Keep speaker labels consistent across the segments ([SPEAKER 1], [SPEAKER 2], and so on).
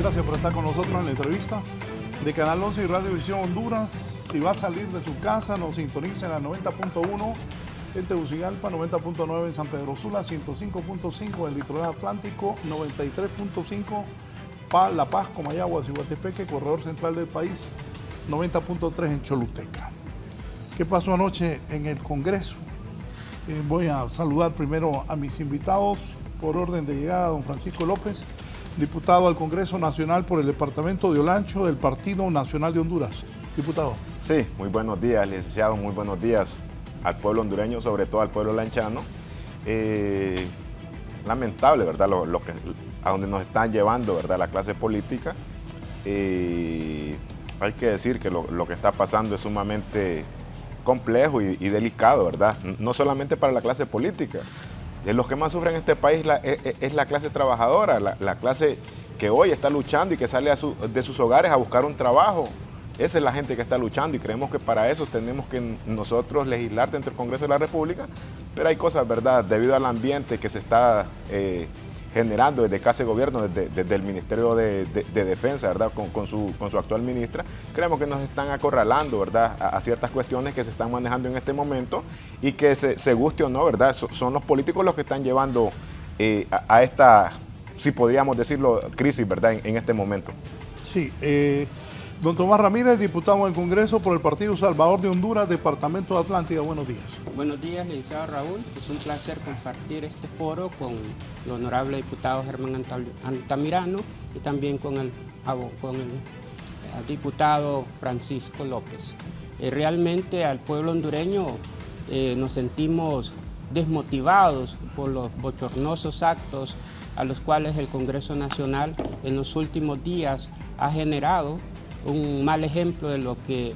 [SPEAKER 1] Gracias por estar con nosotros en la entrevista de Canal 11 y Radio Visión Honduras. Si va a salir de su casa, nos sintoniza en la 90.1 en Tegucigalpa, 90.9 en San Pedro Sula, 105.5 en el Litoral Atlántico, 93.5 La Paz, Comayagua, Ciguatepeque, corredor central del país, 90.3 en Choluteca. ¿Qué pasó anoche en el Congreso? Voy a saludar primero a mis invitados por orden de llegada, don Francisco López, diputado al Congreso Nacional por el departamento de Olancho del Partido Nacional de Honduras. Diputado.
[SPEAKER 2] Sí, muy buenos días, licenciado, muy buenos días al pueblo hondureño, sobre todo al pueblo lanchano. Lamentable, ¿verdad?, a donde nos están llevando, ¿verdad?, la clase política. Hay que decir que lo que está pasando es sumamente complejo y delicado, ¿verdad? No solamente para la clase política. Los que más sufren en este país es la clase trabajadora, la clase que hoy está luchando y que sale de sus hogares a buscar un trabajo. Esa es la gente que está luchando y creemos que para eso tenemos que nosotros legislar dentro del Congreso de la República, pero hay cosas, ¿verdad?, debido al ambiente que se está generando desde casa de gobierno, desde el Ministerio de Defensa, ¿verdad?, con su actual ministra. Creemos que nos están acorralando, ¿verdad?, a ciertas cuestiones que se están manejando en este momento y que se guste o no, ¿verdad?, son los políticos los que están llevando a esta, si podríamos decirlo, crisis, ¿verdad?, en este momento.
[SPEAKER 1] Sí, don Tomás Ramírez, diputado del Congreso por el Partido Salvador de Honduras, Departamento de Atlántida. Buenos días.
[SPEAKER 3] Buenos días, licenciado Raúl. Es un placer compartir este foro con el honorable diputado Germán Altamirano y también con el diputado Francisco López. Realmente al pueblo hondureño nos sentimos desmotivados por los bochornosos actos a los cuales el Congreso Nacional en los últimos días ha generado un mal ejemplo de lo que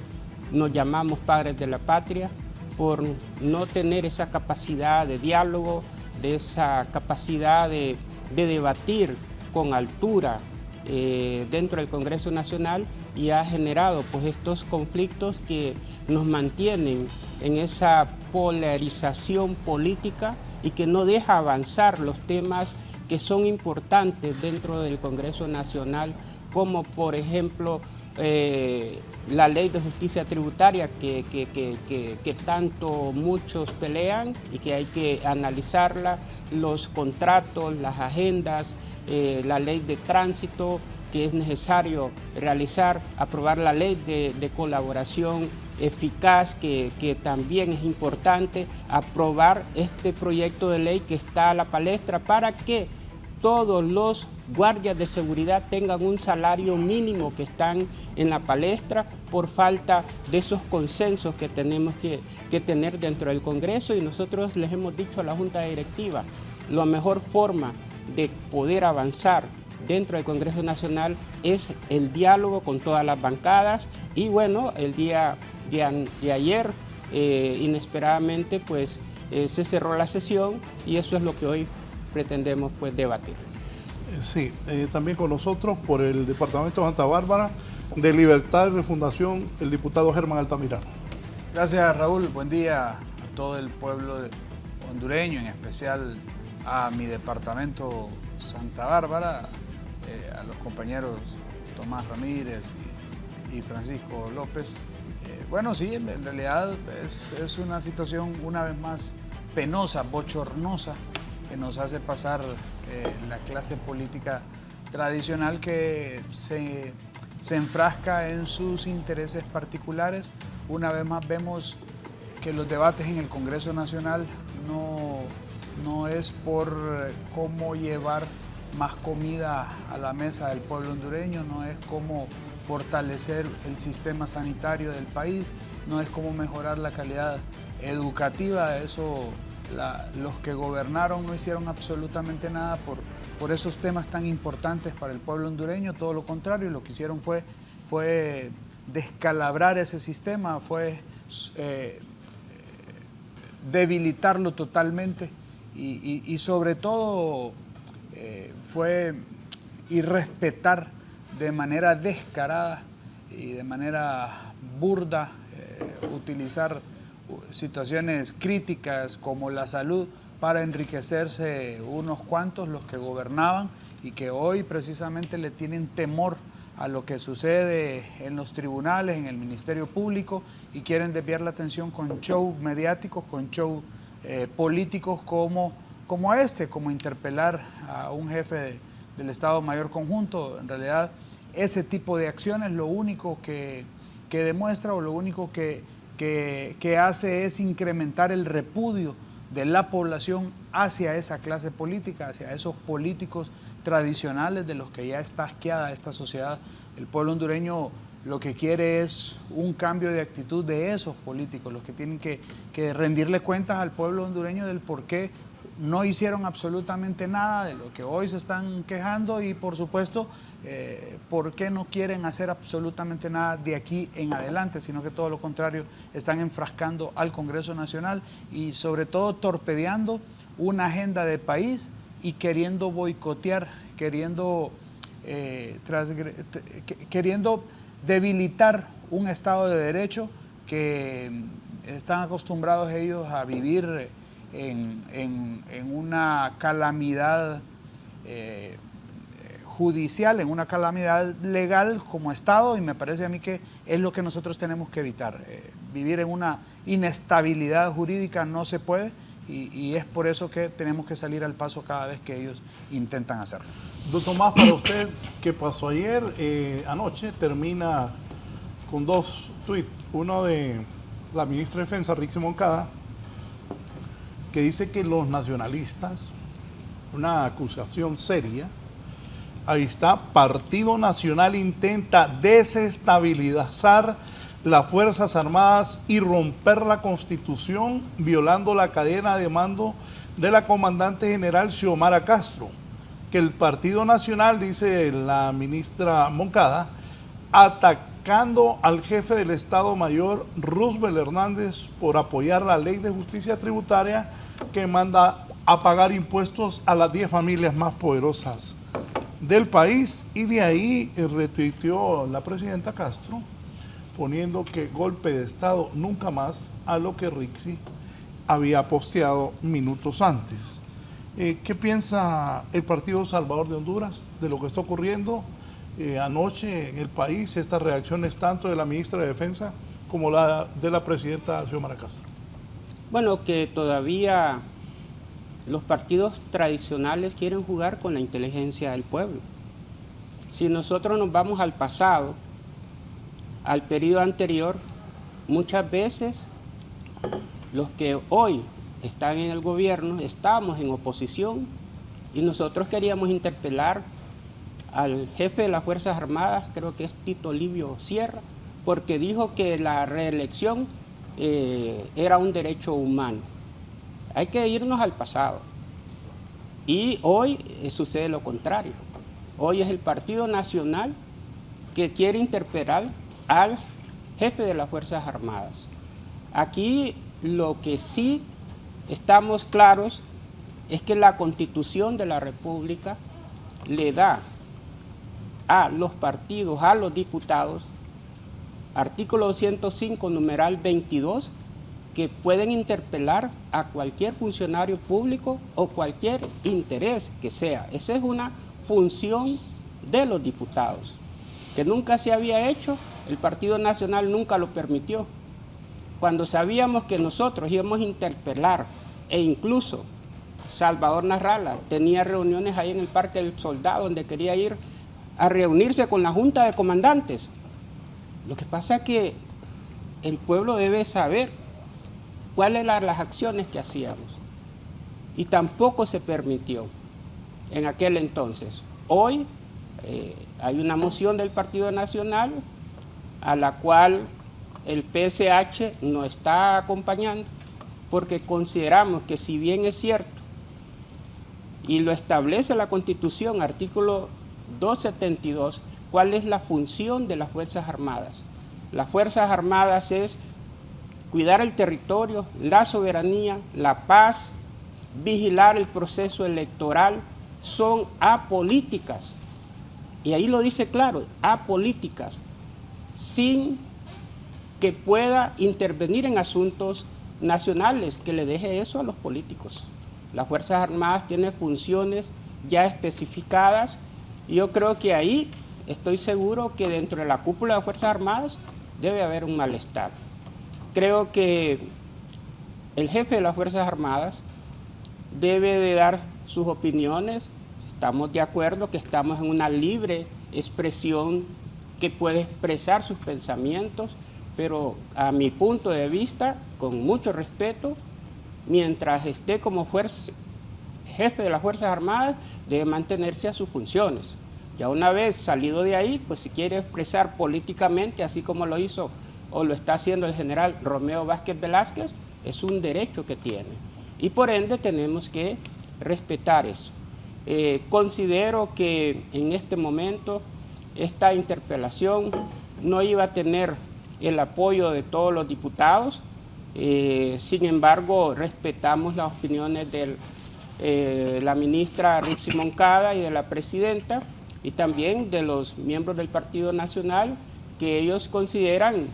[SPEAKER 3] nos llamamos padres de la patria, por no tener esa capacidad de diálogo, de esa capacidad de debatir con altura dentro del Congreso Nacional, y ha generado pues estos conflictos que nos mantienen en esa polarización política y que no deja avanzar los temas que son importantes dentro del Congreso Nacional, como por ejemplo la ley de justicia tributaria que tanto muchos pelean y que hay que analizarla, los contratos, las agendas, la ley de tránsito que es necesario realizar, aprobar la ley de colaboración eficaz que también es importante, aprobar este proyecto de ley que está a la palestra para que todos los guardias de seguridad tengan un salario mínimo que están en la palestra por falta de esos consensos que tenemos que tener dentro del Congreso, y nosotros les hemos dicho a la Junta Directiva, la mejor forma de poder avanzar dentro del Congreso Nacional es el diálogo con todas las bancadas, y bueno, el día de ayer inesperadamente pues se cerró la sesión y eso es lo que hoy pretendemos pues debatir.
[SPEAKER 1] Sí, también con nosotros por el Departamento de Santa Bárbara de Libertad y Refundación, el diputado Germán Altamirano.
[SPEAKER 4] Gracias, Raúl. Buen día a todo el pueblo hondureño, en especial a mi departamento Santa Bárbara, a los compañeros Tomás Ramírez y Francisco López. Bueno, sí, en realidad es una situación una vez más penosa, bochornosa, que nos hace pasar la clase política tradicional que se enfrasca en sus intereses particulares. Una vez más vemos que los debates en el Congreso Nacional no es por cómo llevar más comida a la mesa del pueblo hondureño, no es cómo fortalecer el sistema sanitario del país, no es cómo mejorar la calidad educativa. Eso los que gobernaron no hicieron absolutamente nada por esos temas tan importantes para el pueblo hondureño. Todo lo contrario, lo que hicieron fue descalabrar ese sistema, fue debilitarlo totalmente y sobre todo fue irrespetar de manera descarada y de manera burda, utilizar situaciones críticas como la salud para enriquecerse unos cuantos, los que gobernaban, y que hoy precisamente le tienen temor a lo que sucede en los tribunales, en el Ministerio Público, y quieren desviar la atención con show mediáticos, con show políticos como como interpelar a un jefe del Estado Mayor Conjunto. En realidad, ese tipo de acciones lo único que demuestra o lo único que hace es incrementar el repudio de la población hacia esa clase política, hacia esos políticos tradicionales de los que ya está asqueada esta sociedad. El pueblo hondureño lo que quiere es un cambio de actitud de esos políticos, los que tienen que rendirle cuentas al pueblo hondureño del por qué no hicieron absolutamente nada, de lo que hoy se están quejando y por supuesto por qué no quieren hacer absolutamente nada de aquí en adelante, sino que todo lo contrario, están enfrascando al Congreso Nacional y sobre todo torpedeando una agenda de país y queriendo boicotear, queriendo debilitar un Estado de Derecho que están acostumbrados ellos a vivir en una calamidad judicial, en una calamidad legal como Estado, y me parece a mí que es lo que nosotros tenemos que evitar. Vivir en una inestabilidad jurídica no se puede y es por eso que tenemos que salir al paso cada vez que ellos intentan hacerlo.
[SPEAKER 1] Don Tomás, para usted, ¿qué pasó ayer? Anoche termina con dos tuits. Uno de la ministra de Defensa, Rixi Moncada, que dice que los nacionalistas, una acusación seria, ahí está, Partido Nacional intenta desestabilizar las Fuerzas Armadas y romper la Constitución, violando la cadena de mando de la comandante general Xiomara Castro. Que el Partido Nacional, dice la ministra Moncada, atacando al jefe del Estado Mayor, Roosevelt Hernández, por apoyar la ley de justicia tributaria que manda a pagar impuestos a las 10 familias más poderosas del país. Y de ahí retuiteó la presidenta Castro, poniendo que golpe de Estado nunca más, a lo que Rixi había posteado minutos antes. ¿Qué piensa el Partido Salvador de Honduras de lo que está ocurriendo anoche en el país, estas reacciones tanto de la ministra de Defensa como la de la presidenta Xiomara Castro?
[SPEAKER 3] Bueno, que todavía los partidos tradicionales quieren jugar con la inteligencia del pueblo. Si nosotros nos vamos al pasado, al periodo anterior, muchas veces los que hoy están en el gobierno, estábamos en oposición y nosotros queríamos interpelar al jefe de las Fuerzas Armadas, creo que es Tito Livio Sierra, porque dijo que la reelección era un derecho humano. Hay que irnos al pasado. Y hoy sucede lo contrario. Hoy es el Partido Nacional que quiere interpelar al jefe de las Fuerzas Armadas. Aquí lo que sí estamos claros es que la Constitución de la República le da a los partidos, a los diputados, artículo 205, numeral 22, que pueden interpelar a cualquier funcionario público o cualquier interés que sea. Esa es una función de los diputados, que nunca se había hecho, el Partido Nacional nunca lo permitió. Cuando sabíamos que nosotros íbamos a interpelar, e incluso Salvador Narrala tenía reuniones ahí en el Parque del Soldado, donde quería ir a reunirse con la Junta de Comandantes. Lo que pasa es que el pueblo debe saber cuáles eran las acciones que hacíamos. Y tampoco se permitió en aquel entonces. Hoy hay una moción del Partido Nacional a la cual el PSH no está acompañando, porque consideramos que, si bien es cierto, y lo establece la Constitución, artículo 272, cuál es la función de las Fuerzas Armadas. Las Fuerzas Armadas es cuidar el territorio, la soberanía, la paz, vigilar el proceso electoral, son apolíticas. Y ahí lo dice claro, apolíticas, sin que pueda intervenir en asuntos nacionales, que le deje eso a los políticos. Las Fuerzas Armadas tienen funciones ya especificadas. Y yo creo que ahí estoy seguro que dentro de la cúpula de las Fuerzas Armadas debe haber un malestar. Creo que el jefe de las Fuerzas Armadas debe de dar sus opiniones. Estamos de acuerdo que estamos en una libre expresión que puede expresar sus pensamientos, pero a mi punto de vista, con mucho respeto, mientras esté como jefe de las Fuerzas Armadas, debe mantenerse a sus funciones. Ya una vez salido de ahí, pues si quiere expresar políticamente, así como lo hizo o lo está haciendo el general Romeo Vázquez Velázquez, es un derecho que tiene. Y por ende tenemos que respetar eso. Considero que en este momento esta interpelación no iba a tener el apoyo de todos los diputados. Sin embargo, respetamos las opiniones de la ministra Rixi Moncada y de la presidenta, y también de los miembros del Partido Nacional, que ellos consideran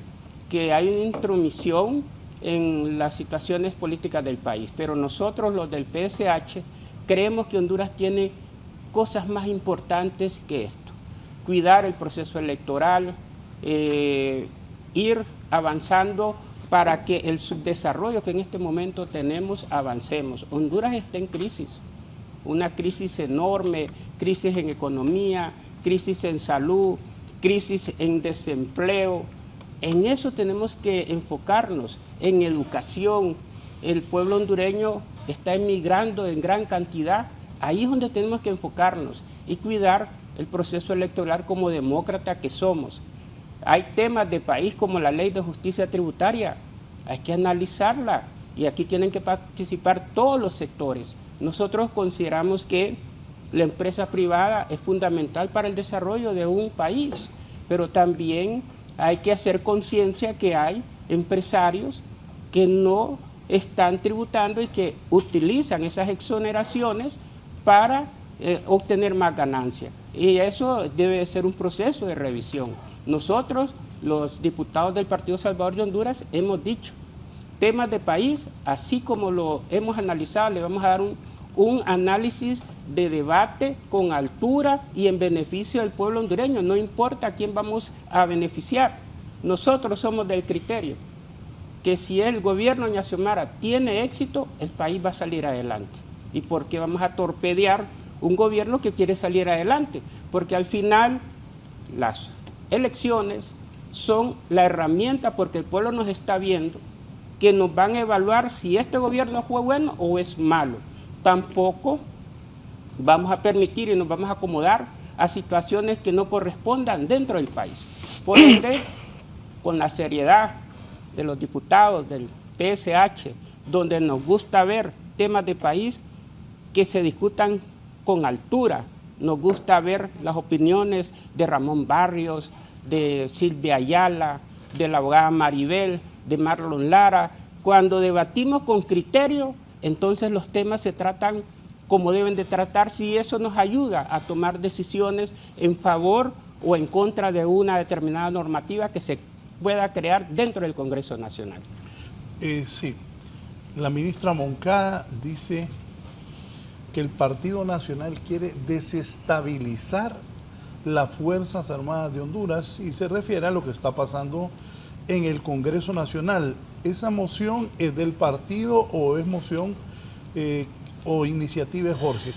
[SPEAKER 3] que hay una intromisión en las situaciones políticas del país. Pero nosotros, los del PSH, creemos que Honduras tiene cosas más importantes que esto. Cuidar el proceso electoral, ir avanzando para que el subdesarrollo que en este momento tenemos avancemos. Honduras está en crisis, una crisis enorme, crisis en economía, crisis en salud, crisis en desempleo. En eso tenemos que enfocarnos, en educación. El pueblo hondureño está emigrando en gran cantidad. Ahí es donde tenemos que enfocarnos y cuidar el proceso electoral como demócrata que somos. Hay temas de país como la Ley de Justicia Tributaria, hay que analizarla y aquí tienen que participar todos los sectores. Nosotros consideramos que la empresa privada es fundamental para el desarrollo de un país, pero también hay que hacer conciencia que hay empresarios que no están tributando y que utilizan esas exoneraciones para obtener más ganancia. Y eso debe ser un proceso de revisión. Nosotros, los diputados del Partido Salvador de Honduras, hemos dicho, temas de país, así como lo hemos analizado, le vamos a dar un análisis de debate con altura y en beneficio del pueblo hondureño. No importa a quién vamos a beneficiar. Nosotros somos del criterio que si el gobierno de Xiomara tiene éxito, el país va a salir adelante. ¿Y por qué vamos a torpedear un gobierno que quiere salir adelante? Porque al final las elecciones son la herramienta, porque el pueblo nos está viendo, que nos van a evaluar si este gobierno fue bueno o es malo. Tampoco vamos a permitir y nos vamos a acomodar a situaciones que no correspondan dentro del país. Por ende, con la seriedad de los diputados del PSH, donde nos gusta ver temas de país que se discutan con altura, nos gusta ver las opiniones de Ramón Barrios, de Silvia Ayala, de la abogada Maribel, de Marlon Lara. Cuando debatimos con criterio, entonces los temas se tratan como deben de tratarse y eso nos ayuda a tomar decisiones en favor o en contra de una determinada normativa que se pueda crear dentro del Congreso Nacional.
[SPEAKER 1] Sí, la ministra Moncada dice que el Partido Nacional quiere desestabilizar las Fuerzas Armadas de Honduras y se refiere a lo que está pasando en el Congreso Nacional. ¿Esa moción es del partido o es moción o iniciativa de Jorge?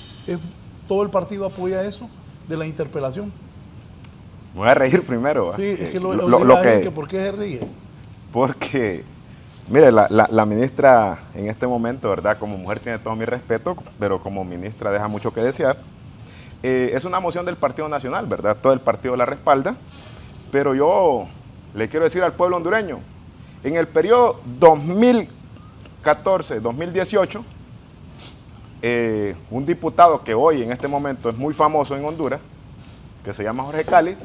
[SPEAKER 1] ¿Todo el partido apoya eso de la interpelación?
[SPEAKER 2] Me voy a reír primero.
[SPEAKER 1] Sí, es que ¿por qué se ríe?
[SPEAKER 2] Porque, mire, la ministra en este momento, ¿verdad? Como mujer tiene todo mi respeto, pero como ministra deja mucho que desear. Es una moción del Partido Nacional, ¿verdad? Todo el partido la respalda, pero yo le quiero decir al pueblo hondureño, en el periodo 2014-2018, un diputado que hoy en este momento es muy famoso en Honduras, que se llama Jorge Cali,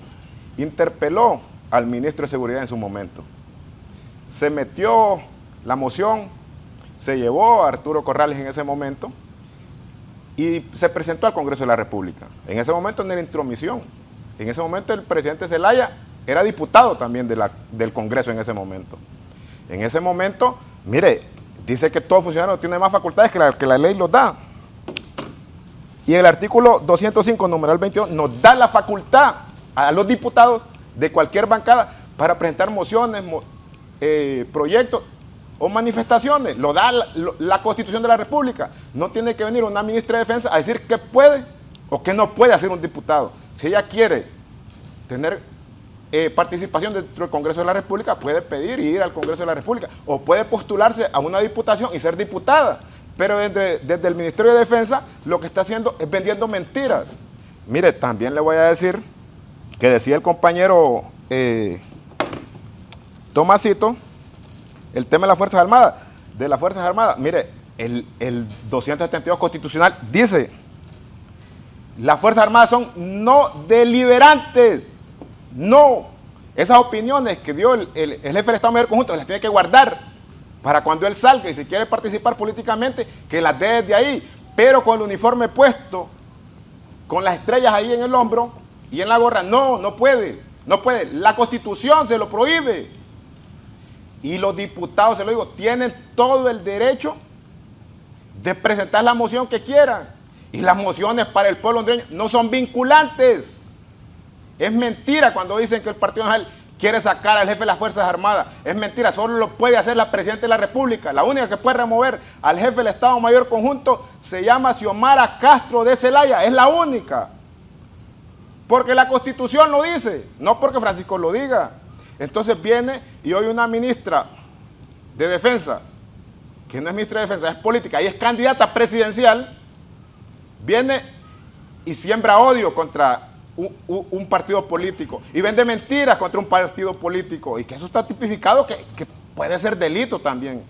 [SPEAKER 2] interpeló al ministro de Seguridad en su momento. Se metió la moción, se llevó a Arturo Corrales en ese momento y se presentó al Congreso de la República. En ese momento no era intromisión. En ese momento el presidente Zelaya era diputado también del Congreso en ese momento. En ese momento, mire, dice que todo funcionario tiene más facultades que la ley los da. Y el artículo 205, numeral 22, nos da la facultad a los diputados de cualquier bancada para presentar mociones, proyectos o manifestaciones. Lo da la Constitución de la República. No tiene que venir una ministra de Defensa a decir qué puede o qué no puede hacer un diputado. Si ella quiere tener participación dentro del Congreso de la República, puede pedir y ir al Congreso de la República, o puede postularse a una diputación y ser diputada. Pero desde el Ministerio de Defensa lo que está haciendo es vendiendo mentiras. Mire, también le voy a decir que decía el compañero Tomasito, el tema de las Fuerzas Armadas. De las Fuerzas Armadas, mire, el 272 constitucional dice: las Fuerzas Armadas son no deliberantes. No, esas opiniones que dio el jefe del Estado Mayor Conjunto las tiene que guardar para cuando él salga y si quiere participar políticamente, que las dé desde ahí, pero con el uniforme puesto, con las estrellas ahí en el hombro y en la gorra. No, no puede, no puede. La Constitución se lo prohíbe. Y los diputados, se lo digo, tienen todo el derecho de presentar la moción que quieran. Y las mociones para el pueblo hondureño no son vinculantes. Es mentira cuando dicen que el Partido Nacional quiere sacar al jefe de las Fuerzas Armadas. Es mentira, solo lo puede hacer la Presidenta de la República. La única que puede remover al jefe del Estado Mayor Conjunto se llama Xiomara Castro de Zelaya. Es la única. Porque la Constitución lo dice, no porque Francisco lo diga. Entonces viene y hoy una ministra de Defensa, que no es ministra de Defensa, es política y es candidata presidencial, viene y siembra odio contra un partido político y vende mentiras contra un partido político, y que eso está tipificado que puede ser delito también.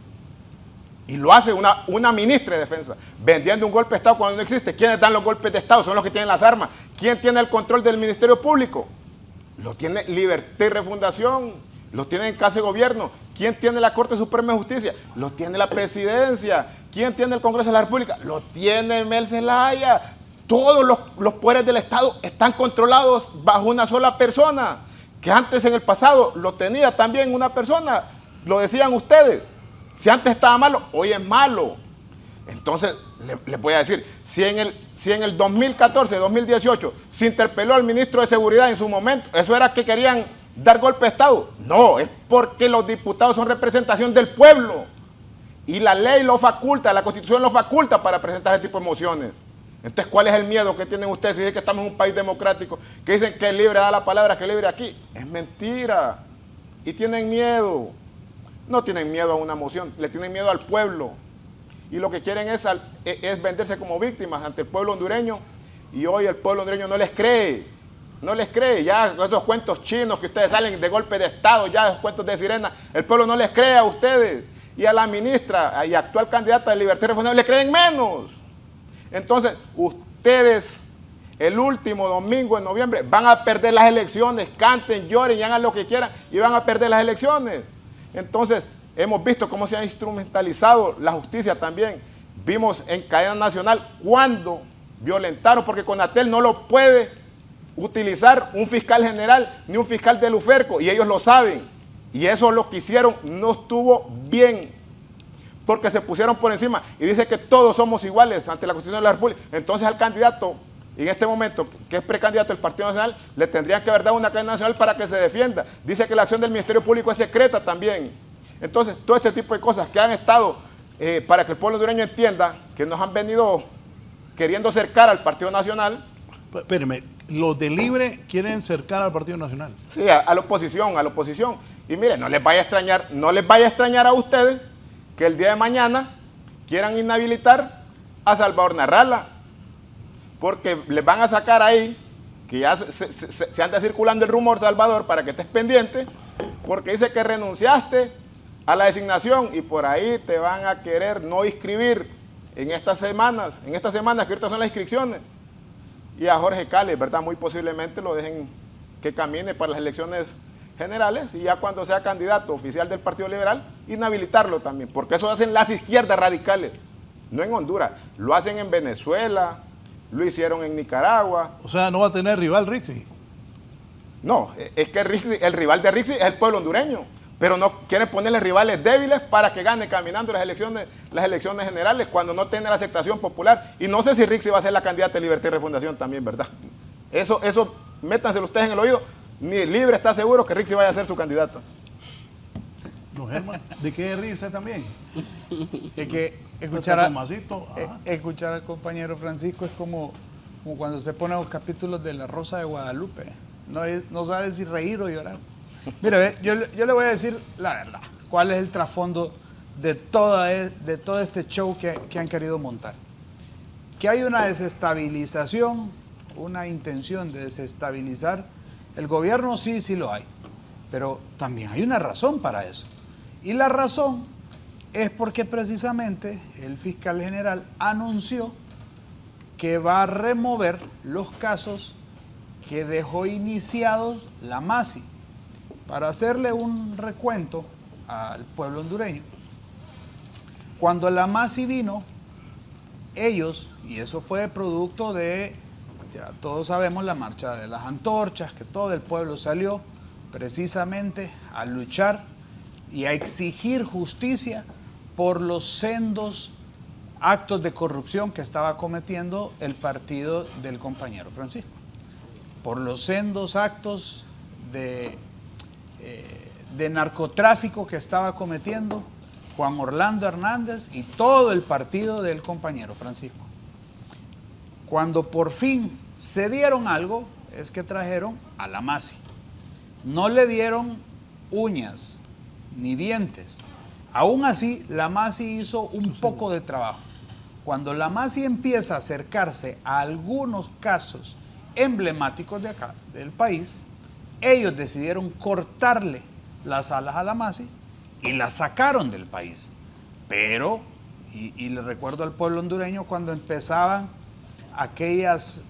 [SPEAKER 2] Y lo hace una ministra de Defensa, vendiendo un golpe de Estado cuando no existe. ¿Quiénes dan los golpes de Estado? Son los que tienen las armas. ¿Quién tiene el control del Ministerio Público? Lo tiene Libertad y Refundación, lo tiene en Casa de Gobierno. ¿Quién tiene la Corte Suprema de Justicia? Lo tiene la Presidencia. ¿Quién tiene el Congreso de la República? Lo tiene Mel Zelaya. Todos los poderes del Estado están controlados bajo una sola persona, que antes en el pasado lo tenía también una persona. Lo decían ustedes. Si antes estaba malo, hoy es malo. Entonces, les voy a decir, si en el 2014, 2018, se interpeló al ministro de Seguridad en su momento, ¿eso era que querían dar golpe de Estado? No, es porque los diputados son representación del pueblo. Y la ley lo faculta, la Constitución lo faculta para presentar ese tipo de mociones. Entonces, ¿cuál es el miedo que tienen ustedes si dicen que estamos en un país democrático? Que dicen que es libre da la palabra, que es libre aquí. Es mentira. Y tienen miedo. No tienen miedo a una moción, le tienen miedo al pueblo. Y lo que quieren es venderse como víctimas ante el pueblo hondureño. Y hoy el pueblo hondureño no les cree. No les cree. Ya esos cuentos chinos que ustedes salen de golpe de Estado, ya esos cuentos de sirena, el pueblo no les cree a ustedes. Y a la ministra y actual candidata de Libertad y Refundación le creen menos. Entonces, ustedes el último domingo de noviembre van a perder las elecciones. Canten, lloren y hagan lo que quieran y van a perder las elecciones. Entonces, hemos visto cómo se ha instrumentalizado la justicia también. Vimos en cadena nacional cuando violentaron, porque Conatel no lo puede utilizar un fiscal general ni un fiscal del UFERCO, y ellos lo saben. Y eso lo que hicieron no estuvo bien, porque se pusieron por encima y dice que todos somos iguales ante la Constitución de la República. Entonces al candidato, en este momento, que es precandidato del Partido Nacional, le tendrían que haber dado una cadena nacional para que se defienda. Dice que la acción del Ministerio Público es secreta también. Entonces, todo este tipo de cosas que han estado, para que el pueblo hondureño entienda, que nos han venido queriendo cercar al Partido Nacional.
[SPEAKER 1] Espéreme, los de Libre quieren cercar al Partido Nacional.
[SPEAKER 2] Sí, a la oposición, a la oposición. Y mire, no les vaya a extrañar a ustedes que el día de mañana quieran inhabilitar a Salvador Narrala, porque les van a sacar ahí, que ya se anda circulando el rumor, Salvador, para que estés pendiente, porque dice que renunciaste a la designación y por ahí te van a querer no inscribir en estas semanas que ahorita son las inscripciones. Y a Jorge Cales, ¿verdad? Muy posiblemente lo dejen que camine para las elecciones generales y ya cuando sea candidato oficial del Partido Liberal, inhabilitarlo también, porque eso hacen las izquierdas radicales, no en Honduras, lo hacen en Venezuela, lo hicieron en Nicaragua.
[SPEAKER 1] O sea, no va a tener rival Rixi.
[SPEAKER 2] No, es que el rival de Rixi es el pueblo hondureño, pero no quiere ponerle rivales débiles para que gane caminando las elecciones generales cuando no tiene la aceptación popular. Y no sé si Rixi va a ser la candidata de Libertad y Refundación también, ¿verdad? Eso métanselo ustedes en el oído. Ni Libre está seguro que Rixi vaya a ser su candidato.
[SPEAKER 1] No, Germán, ¿de qué ríe usted también?
[SPEAKER 4] Es que escuchar al compañero Francisco es como cuando usted pone los capítulos de La Rosa de Guadalupe. No sabe si reír o llorar. Mira, yo le voy a decir la verdad. ¿Cuál es el trasfondo de todo este show que han querido montar? Que hay una desestabilización, una intención de desestabilizar. El gobierno sí lo hay, pero también hay una razón para eso. Y la razón es porque precisamente el fiscal general anunció que va a remover los casos que dejó iniciados la MASI. Para hacerle un recuento al pueblo hondureño, cuando la MASI vino, ellos, y eso fue producto de, ya todos sabemos, la marcha de las antorchas, que todo el pueblo salió precisamente a luchar y a exigir justicia por los sendos actos de corrupción que estaba cometiendo el partido del compañero Francisco, por los sendos actos de narcotráfico que estaba cometiendo Juan Orlando Hernández y todo el partido del compañero Francisco. Cuando por fin se dieron algo, es que trajeron a la MASI. No le dieron uñas ni dientes. Aún así, la MASI hizo un poco de trabajo. Cuando la MASI empieza a acercarse a algunos casos emblemáticos de acá, del país, ellos decidieron cortarle las alas a la MASI y la sacaron del país. Pero, y le recuerdo al pueblo hondureño cuando empezaban aquellas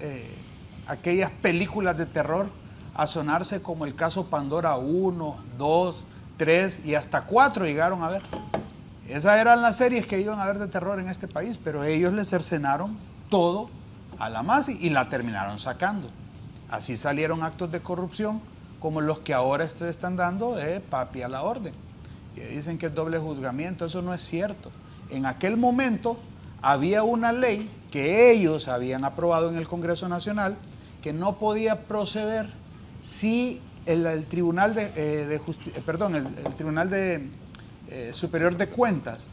[SPEAKER 4] películas de terror a sonarse, como el caso Pandora 1, 2, 3 y hasta 4 llegaron a ver. Esas eran las series que iban a ver de terror en este país, pero ellos le cercenaron todo a la MASI y la terminaron sacando. Así salieron actos de corrupción como los que ahora se están dando de papi a la orden, que dicen que es doble juzgamiento. Eso no es cierto. En aquel momento había una ley que ellos habían aprobado en el Congreso Nacional que no podía proceder si el Tribunal Superior de Cuentas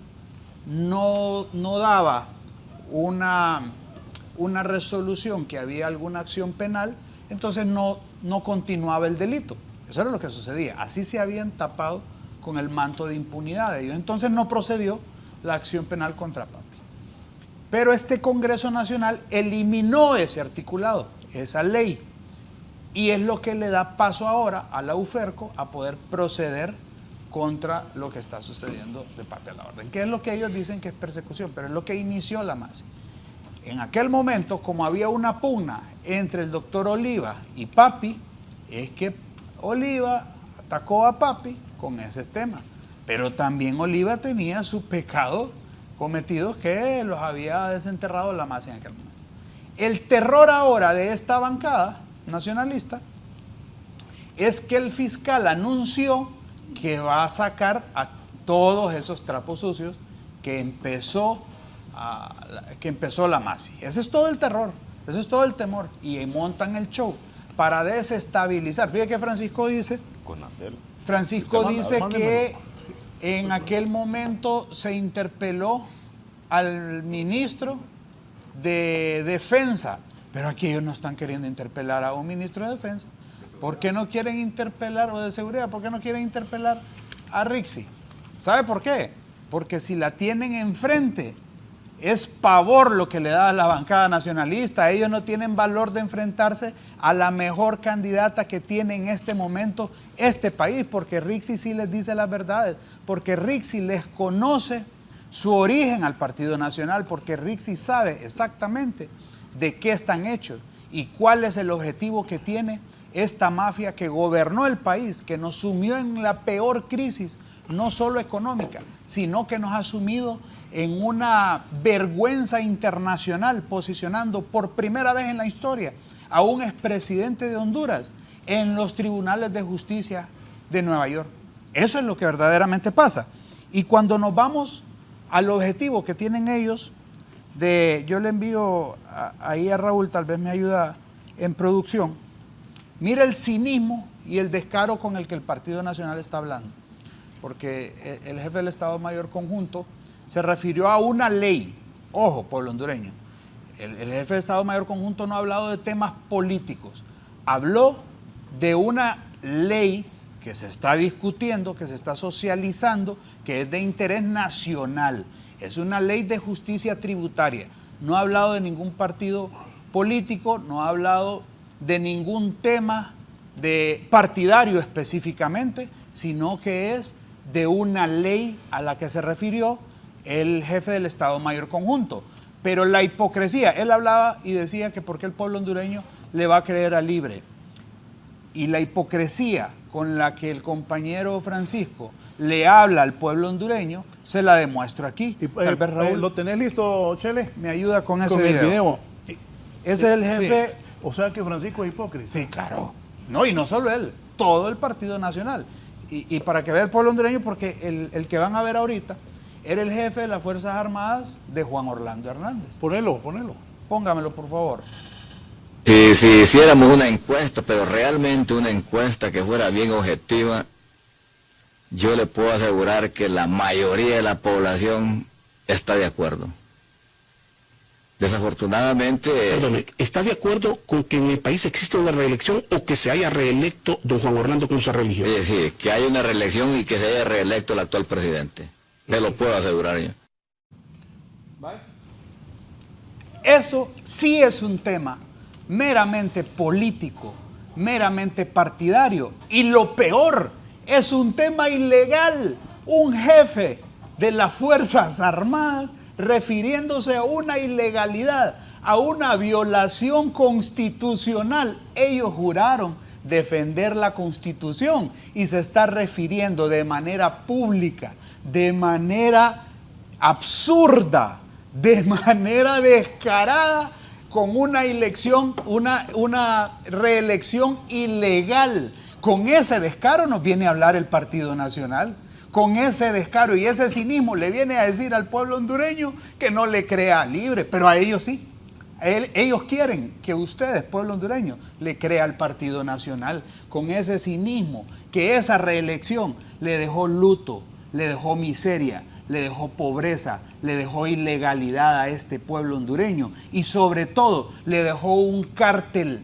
[SPEAKER 4] no daba una resolución que había alguna acción penal, entonces no continuaba el delito. Eso era lo que sucedía. Así se habían tapado con el manto de impunidad de ellos. Entonces no procedió la acción penal contra papi. Pero este Congreso Nacional eliminó ese articulado, esa ley, y es lo que le da paso ahora a la UFERCO a poder proceder contra lo que está sucediendo de papi a la orden, que es lo que ellos dicen que es persecución, pero es lo que inició la MASI. En aquel momento, como había una pugna entre el doctor Oliva y papi, es que Oliva atacó a papi con ese tema, pero también Oliva tenía sus pecados cometidos que los había desenterrado la MASI en aquel momento. El terror ahora de esta bancada nacionalista es que el fiscal anunció que va a sacar a todos esos trapos sucios que empezó la MASI. Ese es todo el terror, ese es todo el temor. Y montan el show para desestabilizar. Fíjate que Francisco dice que en aquel momento se interpeló al ministro de Defensa, pero aquí ellos no están queriendo interpelar a un ministro de Defensa. ¿Por qué no quieren interpelar, o de seguridad, por qué no quieren interpelar a Rixi? ¿Sabe por qué? Porque si la tienen enfrente, es pavor lo que le da a la bancada nacionalista. Ellos no tienen valor de enfrentarse a la mejor candidata que tiene en este momento este país, porque Rixi sí les dice las verdades, porque Rixi les conoce su origen al Partido Nacional, porque Rixi sabe exactamente de qué están hechos y cuál es el objetivo que tiene esta mafia que gobernó el país, que nos sumió en la peor crisis, no solo económica, sino que nos ha sumido en una vergüenza internacional, posicionando por primera vez en la historia a un expresidente de Honduras en los tribunales de justicia de Nueva York. Eso es lo que verdaderamente pasa. Y cuando nos vamos al objetivo que tienen ellos, yo le envío ahí a Raúl, tal vez me ayuda en producción, mira el cinismo y el descaro con el que el Partido Nacional está hablando. Porque el jefe del Estado Mayor Conjunto se refirió a una ley. Ojo, pueblo hondureño. El jefe de Estado Mayor Conjunto no ha hablado de temas políticos. Habló de una ley que se está discutiendo, que se está socializando, que es de interés nacional. Es una ley de justicia tributaria. No ha hablado de ningún partido político, no ha hablado de ningún tema de partidario específicamente, sino que es de una ley a la que se refirió el jefe del Estado Mayor Conjunto. Pero la hipocresía, él hablaba y decía que por qué el pueblo hondureño le va a creer a Libre. Y la hipocresía con la que el compañero Francisco le habla al pueblo hondureño, se la demuestro aquí.
[SPEAKER 1] Y,
[SPEAKER 4] Tal vez, Raúl,
[SPEAKER 1] ¿lo tenés listo, Chele?
[SPEAKER 4] me ayuda con ese
[SPEAKER 1] Con el video.
[SPEAKER 4] Ese es el jefe.
[SPEAKER 1] Sí. O sea que Francisco es hipócrita.
[SPEAKER 4] Sí, claro. No, y no solo él, todo el Partido Nacional. Y para que vea el pueblo hondureño, porque el que van a ver ahorita era el jefe de las Fuerzas Armadas de Juan Orlando Hernández.
[SPEAKER 1] Ponelo.
[SPEAKER 4] Póngamelo, por favor.
[SPEAKER 5] Si hiciéramos una encuesta, pero realmente una encuesta que fuera bien objetiva, yo le puedo asegurar que la mayoría de la población está de acuerdo. Desafortunadamente...
[SPEAKER 6] Perdone, ¿está de acuerdo con que en el país existe una reelección o que se haya reelecto don Juan Orlando con esa religión?
[SPEAKER 5] Es decir, que haya una reelección y que se haya reelecto el actual presidente. Te lo puedo asegurar yo.
[SPEAKER 4] Eso sí es un tema meramente político, meramente partidario. Y lo peor, es un tema ilegal. Un jefe de las Fuerzas Armadas refiriéndose a una ilegalidad, a una violación constitucional. Ellos juraron defender la Constitución y se está refiriendo de manera pública, de manera absurda, de manera descarada, con una elección, una reelección ilegal. Con ese descaro nos viene a hablar el Partido Nacional. Con ese descaro y ese cinismo le viene a decir al pueblo hondureño que no le crea Libre, pero a ellos sí. Ellos quieren que ustedes, pueblo hondureño, le crea al Partido Nacional. Con ese cinismo, que esa reelección le dejó luto, le dejó miseria, le dejó pobreza, le dejó ilegalidad a este pueblo hondureño y sobre todo le dejó un cártel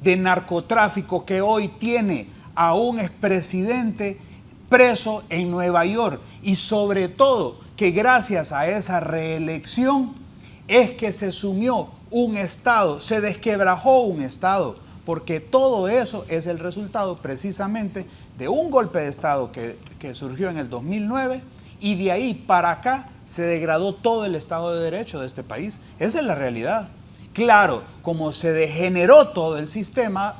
[SPEAKER 4] de narcotráfico que hoy tiene a un expresidente preso en Nueva York y sobre todo que gracias a esa reelección es que se sumió un Estado, se desquebrajó un Estado, porque todo eso es el resultado precisamente de un golpe de Estado que surgió en el 2009 y de ahí para acá se degradó todo el Estado de Derecho de este país. Esa es la realidad. Claro, como se degeneró todo el sistema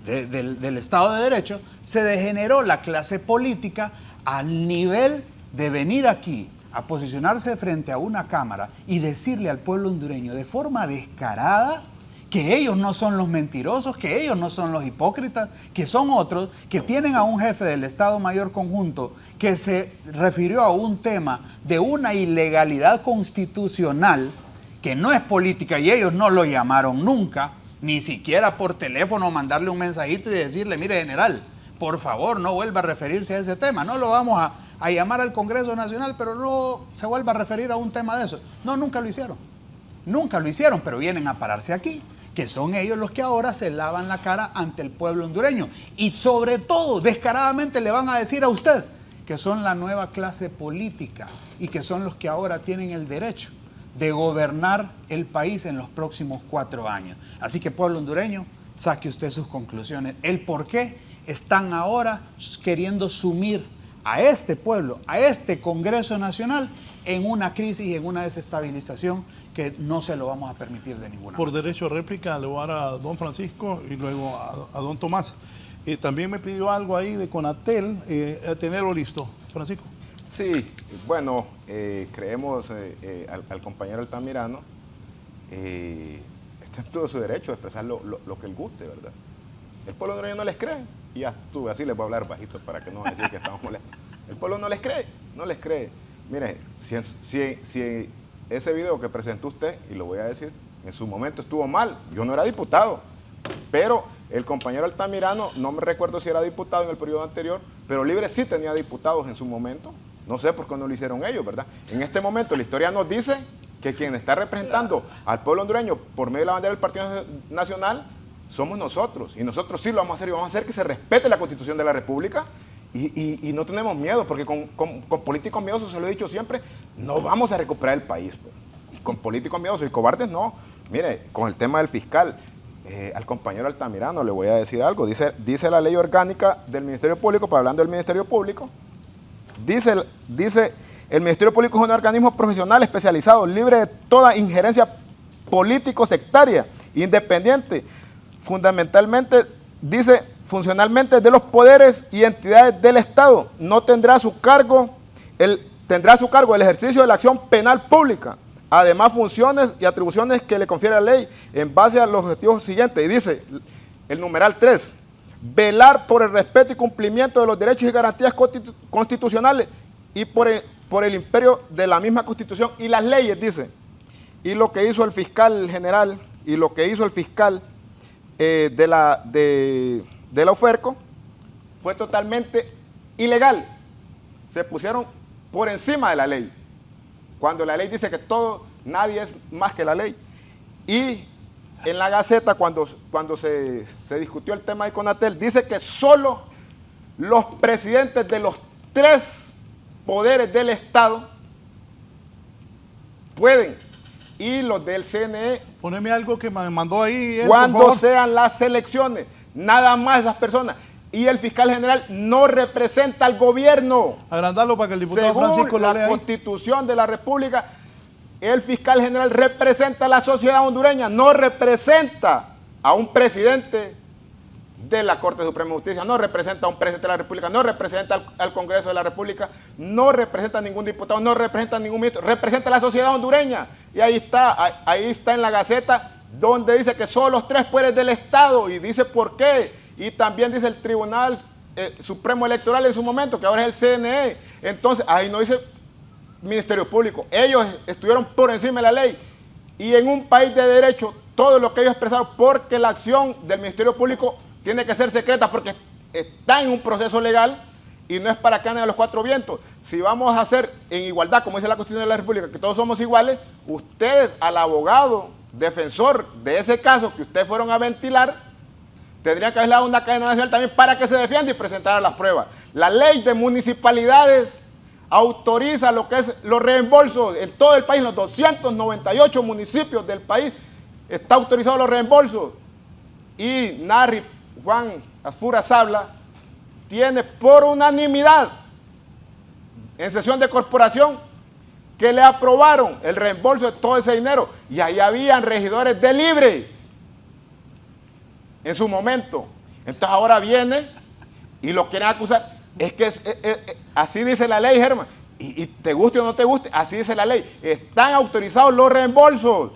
[SPEAKER 4] del Estado de Derecho, se degeneró la clase política al nivel de venir aquí a posicionarse frente a una cámara y decirle al pueblo hondureño de forma descarada que ellos no son los mentirosos, que ellos no son los hipócritas, que son otros, que tienen a un jefe del Estado Mayor Conjunto que se refirió a un tema de una ilegalidad constitucional que no es política y ellos no lo llamaron nunca, ni siquiera por teléfono mandarle un mensajito y decirle, mire general, por favor no vuelva a referirse a ese tema, no lo vamos a llamar al Congreso Nacional, pero no se vuelva a referir a un tema de eso. No, nunca lo hicieron, pero vienen a pararse aquí, que son ellos los que ahora se lavan la cara ante el pueblo hondureño y sobre todo descaradamente le van a decir a usted que son la nueva clase política y que son los que ahora tienen el derecho de gobernar el país en los próximos 4 años. Así que pueblo hondureño, saque usted sus conclusiones. El por qué están ahora queriendo sumir a este pueblo, a este Congreso Nacional, en una crisis y en una desestabilización que no se lo vamos a permitir de ninguna manera.
[SPEAKER 1] Por derecho a réplica le voy a dar a don Francisco y luego a don Tomás. También me pidió algo ahí de Conatel, tenerlo listo. Francisco.
[SPEAKER 2] Sí, bueno, creemos al compañero Altamirano, está en todo su derecho de expresar lo que él guste, ¿verdad? El pueblo hondureño no les cree, Y ya estuve, así les voy a hablar bajito para que no decir que estamos molestos. El pueblo no les cree, no les cree. Mire, si ese video que presentó usted, y lo voy a decir, en su momento estuvo mal, yo no era diputado, pero el compañero Altamirano, no me recuerdo si era diputado en el periodo anterior, pero Libre sí tenía diputados en su momento, no sé por qué no lo hicieron ellos, ¿verdad? En este momento la historia nos dice que quien está representando al pueblo hondureño por medio de la bandera del Partido Nacional somos nosotros, y nosotros sí lo vamos a hacer, y vamos a hacer que se respete la Constitución de la República, y no tenemos miedo, porque con políticos miedosos, se lo he dicho siempre, no vamos a recuperar el país, pues. Con políticos miedosos y cobardes no. Mire, con el tema del fiscal, al compañero Altamirano le voy a decir algo, dice la ley orgánica del Ministerio Público, para hablando del Ministerio Público, dice el Ministerio Público es un organismo profesional especializado, libre de toda injerencia político-sectaria, independiente, fundamentalmente, dice, funcionalmente de los poderes y entidades del Estado, no tendrá a su cargo el ejercicio de la acción penal pública, además funciones y atribuciones que le confiere la ley en base a los objetivos siguientes, y dice el numeral 3, velar por el respeto y cumplimiento de los derechos y garantías constitucionales y por el imperio de la misma Constitución y las leyes, dice. Y lo que hizo el fiscal general y lo que hizo el fiscal de la UFERCO fue totalmente ilegal. Se pusieron por encima de la ley, cuando la ley dice que nadie es más que la ley. Y en la Gaceta, cuando se discutió el tema de Conatel, dice que solo los presidentes de los 3 poderes del Estado pueden, y los del CNE,
[SPEAKER 1] Poneme algo que me mandó ahí.
[SPEAKER 2] cuando sean las elecciones, nada más esas personas. Y el fiscal general no representa al gobierno.
[SPEAKER 1] Agrandarlo para que el diputado
[SPEAKER 2] Según
[SPEAKER 1] Francisco lo lea
[SPEAKER 2] la
[SPEAKER 1] ahí.
[SPEAKER 2] Constitución de la República, el fiscal general representa a la sociedad hondureña, no representa a un presidente de la Corte Suprema de Justicia, no representa a un presidente de la República, no representa al Congreso de la República, no representa a ningún diputado, no representa a ningún ministro, representa a la sociedad hondureña. Y ahí está en la Gaceta, donde dice que son los 3 poderes del Estado, y dice por qué. Y también dice el Tribunal Supremo Electoral en su momento, que ahora es el CNE. Entonces, ahí no dice Ministerio Público. Ellos estuvieron por encima de la ley. Y en un país de derecho, todo lo que ellos expresaron, porque la acción del Ministerio Público tiene que ser secreta, porque está en un proceso legal y no es para que anden a los 4 vientos. Si vamos a hacer en igualdad, como dice la Constitución de la República, que todos somos iguales, ustedes al abogado defensor de ese caso que ustedes fueron a ventilar, tendrían que haberle dado una cadena nacional también para que se defienda y presentara las pruebas. La ley de municipalidades autoriza lo que es los reembolsos en todo el país, en los 298 municipios del país está autorizado los reembolsos. Y Narri Juan Afura Sabla tiene por unanimidad en sesión de corporación que le aprobaron el reembolso de todo ese dinero, y ahí habían regidores de Libre en su momento. Entonces ahora viene y lo quieren acusar. Es que así dice la ley, Germán, y te guste o no te guste, así dice la ley. Están autorizados los reembolsos.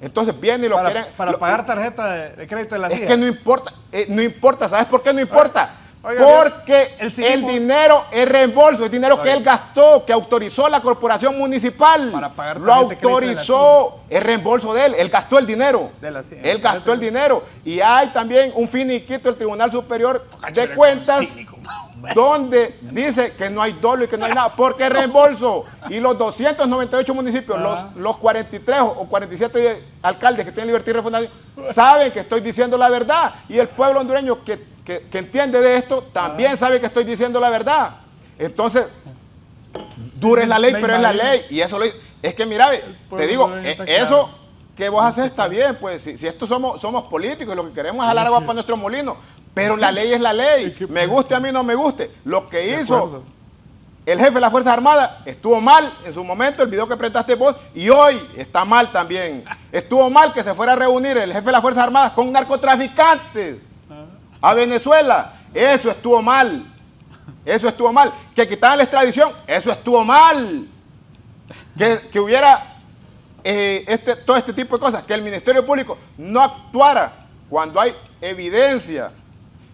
[SPEAKER 2] Entonces viene y lo quieren...
[SPEAKER 1] Para pagar tarjeta de crédito de la CIA.
[SPEAKER 2] Es que no importa, ¿sabes por qué no importa?
[SPEAKER 1] Oiga,
[SPEAKER 2] porque el dinero es reembolso, es dinero que él gastó, que autorizó la corporación municipal.
[SPEAKER 1] Para pagar
[SPEAKER 2] lo autorizó, es reembolso de él gastó el dinero. Él gastó el dinero. Y hay también un finiquito del Tribunal Superior de Cuentas donde dice que no hay dolo y que no hay nada, porque es reembolso. Y los 298 municipios, los 43 o 47 alcaldes que tienen libertad y refundación, saben que estoy diciendo la verdad. Y el pueblo hondureño que entiende de esto, también sabe que estoy diciendo la verdad. Entonces, dura es la ley, pero es la ley. Y eso es que, mira, te digo, eso que vos haces está bien, pues, si esto somos políticos, lo que queremos es jalar agua para nuestro molino. Pero la ley es la ley, me guste a mí no me guste. Lo que hizo el jefe de las Fuerzas Armadas estuvo mal en su momento, el video que presentaste vos, y hoy está mal también. Estuvo mal que se fuera a reunir el jefe de las Fuerzas Armadas con narcotraficantes a Venezuela. Eso estuvo mal. Eso estuvo mal. Que quitaran la extradición, eso estuvo mal. Que hubiera todo este tipo de cosas, que el Ministerio Público no actuara cuando hay evidencia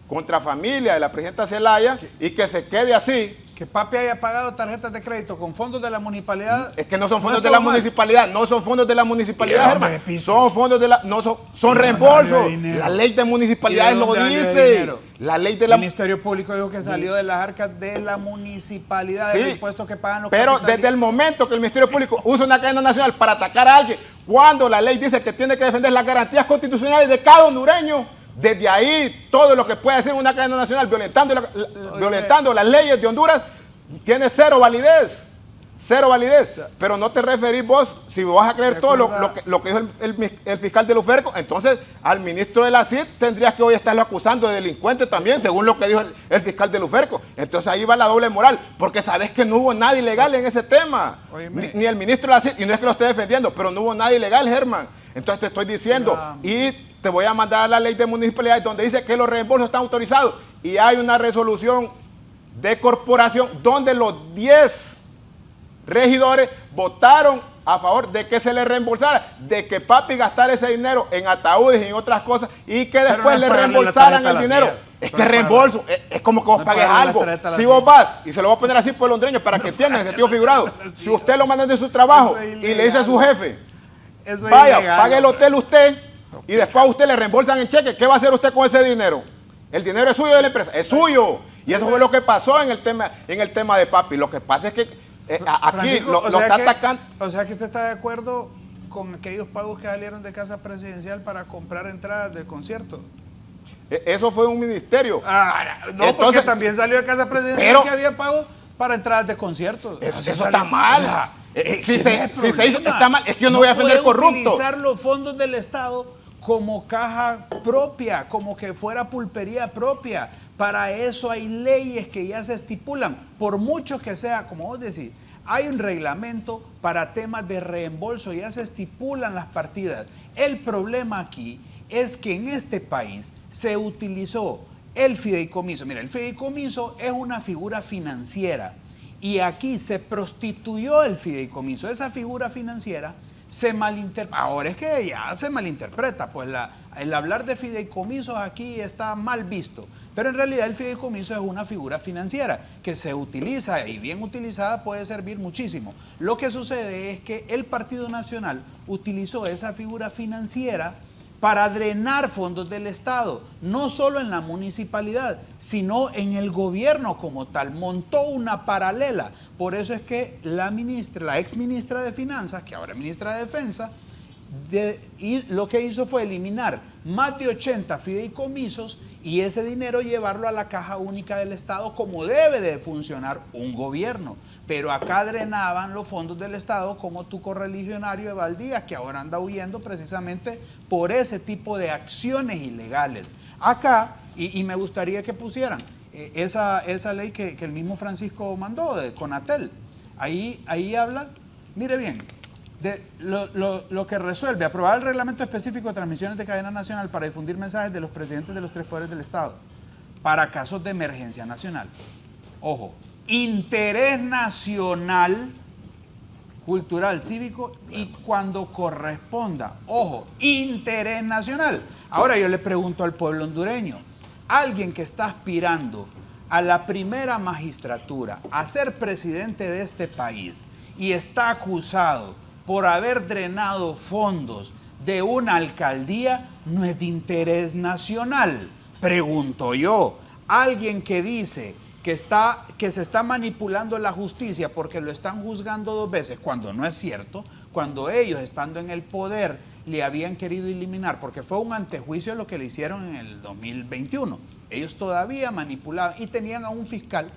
[SPEAKER 2] contra familia de la presidenta Zelaya y que se quede así.
[SPEAKER 4] Que papi haya pagado tarjetas de crédito con fondos de la municipalidad.
[SPEAKER 2] Es que no son fondos de la municipalidad, no son fondos de la municipalidad, hermano. Son fondos de la, no son reembolsos. La ley de municipalidades lo dice. La ley de la...
[SPEAKER 4] El Ministerio Público dijo que salió de las arcas de la municipalidad,
[SPEAKER 2] sí,
[SPEAKER 4] del impuesto que pagan los
[SPEAKER 2] pero desde el momento que el Ministerio Público usa una cadena nacional para atacar a alguien, cuando la ley dice que tiene que defender las garantías constitucionales de cada hondureño, desde ahí todo lo que puede hacer una cadena nacional violentando las leyes de Honduras tiene cero validez. Cero validez. Pero no te referís vos, si vas a creer todo lo que dijo el fiscal de Luferco, entonces al ministro de la CID tendrías que hoy estarlo acusando de delincuente también, según lo que dijo el fiscal de Luferco. Entonces ahí va la doble moral, porque sabes que no hubo nada ilegal en ese tema. Ni el ministro de la CID, y no es que lo esté defendiendo, pero no hubo nada ilegal, Germán. Entonces te estoy diciendo, y te voy a mandar a la ley de municipalidades donde dice que los reembolsos están autorizados, y hay una resolución de corporación donde los 10 regidores votaron a favor de que se le reembolsara, de que papi gastara ese dinero en ataúdes y en otras cosas y que después le reembolsaran el dinero. Es que reembolso, es como que vos pagues algo. Si vos vas, y se lo voy a poner así por hondureño para que entiendan en sentido figurado, si usted lo manda de su trabajo y le dice a su jefe, vaya, pague el hotel usted y después a usted le reembolsan en cheque, ¿qué va a hacer usted con ese dinero? El dinero es suyo de la empresa, es suyo. Y eso fue lo que pasó en el tema de papi. Lo que pasa es que aquí
[SPEAKER 4] Francisco,
[SPEAKER 2] lo está atacando.
[SPEAKER 4] O sea que usted está de acuerdo con aquellos pagos que salieron de Casa Presidencial para comprar entradas de conciertos.
[SPEAKER 2] Eso fue un ministerio.
[SPEAKER 4] No, entonces, porque también salió de Casa Presidencial que había pagos para entradas de conciertos.
[SPEAKER 2] Eso está mal. O sea, si se hizo, está mal. Es que yo no voy a defender corrupto.
[SPEAKER 4] Utilizar los fondos del Estado como caja propia, como que fuera pulpería propia. Para eso hay leyes que ya se estipulan, por mucho que sea, como vos decís, hay un reglamento para temas de reembolso, ya se estipulan las partidas. El problema aquí es que en este país se utilizó el fideicomiso. Mira, el fideicomiso es una figura financiera y aquí se prostituyó el fideicomiso. Esa figura financiera se malinterpreta. Ahora es que ya se malinterpreta, pues el hablar de fideicomisos aquí está mal visto. Pero en realidad el fideicomiso es una figura financiera que se utiliza y bien utilizada puede servir muchísimo. Lo que sucede es que el Partido Nacional utilizó esa figura financiera para drenar fondos del Estado, no solo en la municipalidad, sino en el gobierno como tal. Montó una paralela. Por eso es que la ex ministra de Finanzas, que ahora es ministra de Defensa, y lo que hizo fue eliminar más de 80 fideicomisos y ese dinero llevarlo a la caja única del Estado como debe de funcionar un gobierno. Pero acá drenaban los fondos del Estado como tu correligionario de Valdías, que ahora anda huyendo precisamente por ese tipo de acciones ilegales. Acá, y me gustaría que pusieran esa ley que el mismo Francisco mandó de Conatel. Ahí habla, mire bien, de lo que resuelve, aprobar el reglamento específico de transmisiones de cadena nacional para difundir mensajes de los presidentes de los 3 poderes del Estado para casos de emergencia nacional. Ojo, interés nacional, cultural, cívico y cuando corresponda. Ojo, interés nacional. Ahora yo le pregunto al pueblo hondureño, alguien que está aspirando a la primera magistratura, a ser presidente de este país y está acusado por haber drenado fondos de una alcaldía, no es de interés nacional. Pregunto yo, alguien que dice que se está manipulando la justicia porque lo están juzgando 2 veces, cuando no es cierto, cuando ellos estando en el poder le habían querido eliminar, porque fue un antejuicio lo que le hicieron en el 2021. Ellos todavía manipulaban y tenían a un fiscal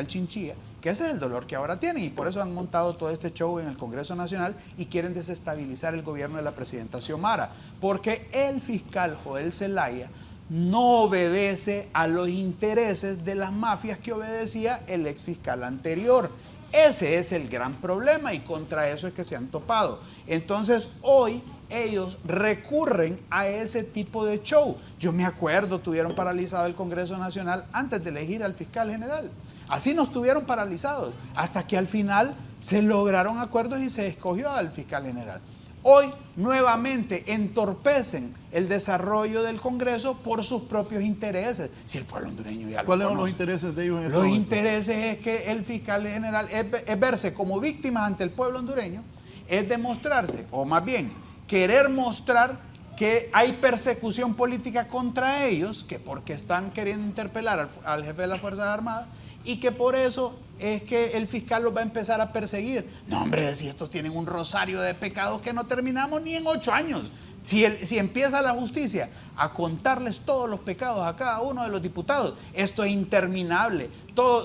[SPEAKER 4] chinchilla, que ese es el dolor que ahora tienen y por eso han montado todo este show en el Congreso Nacional y quieren desestabilizar el gobierno de la presidenta Xiomara, porque el fiscal Joel Zelaya no obedece a los intereses de las mafias que obedecía el exfiscal anterior. Ese es el gran problema y contra eso es que se han topado. Entonces hoy ellos recurren a ese tipo de show. Yo me acuerdo, tuvieron paralizado el Congreso Nacional antes de elegir al fiscal general. Así nos tuvieron paralizados, hasta que al final se lograron acuerdos y se escogió al fiscal general. hoy nuevamente entorpecen el desarrollo del Congreso por sus propios intereses. Si el pueblo hondureño ya lo
[SPEAKER 1] ¿Cuáles son
[SPEAKER 4] conoce.
[SPEAKER 1] los intereses de ellos en este
[SPEAKER 4] Los
[SPEAKER 1] momento?
[SPEAKER 4] intereses es que el fiscal general es verse como víctimas ante el pueblo hondureño, es demostrarse, o más bien, querer mostrar que hay persecución política contra ellos, que porque están queriendo interpelar al jefe de las Fuerzas Armadas, y que por eso es que el fiscal los va a empezar a perseguir. No, hombre, si estos tienen un rosario de pecados que no terminamos ni en 8 años. Si empieza la justicia a contarles todos los pecados a cada uno de los diputados, esto es interminable.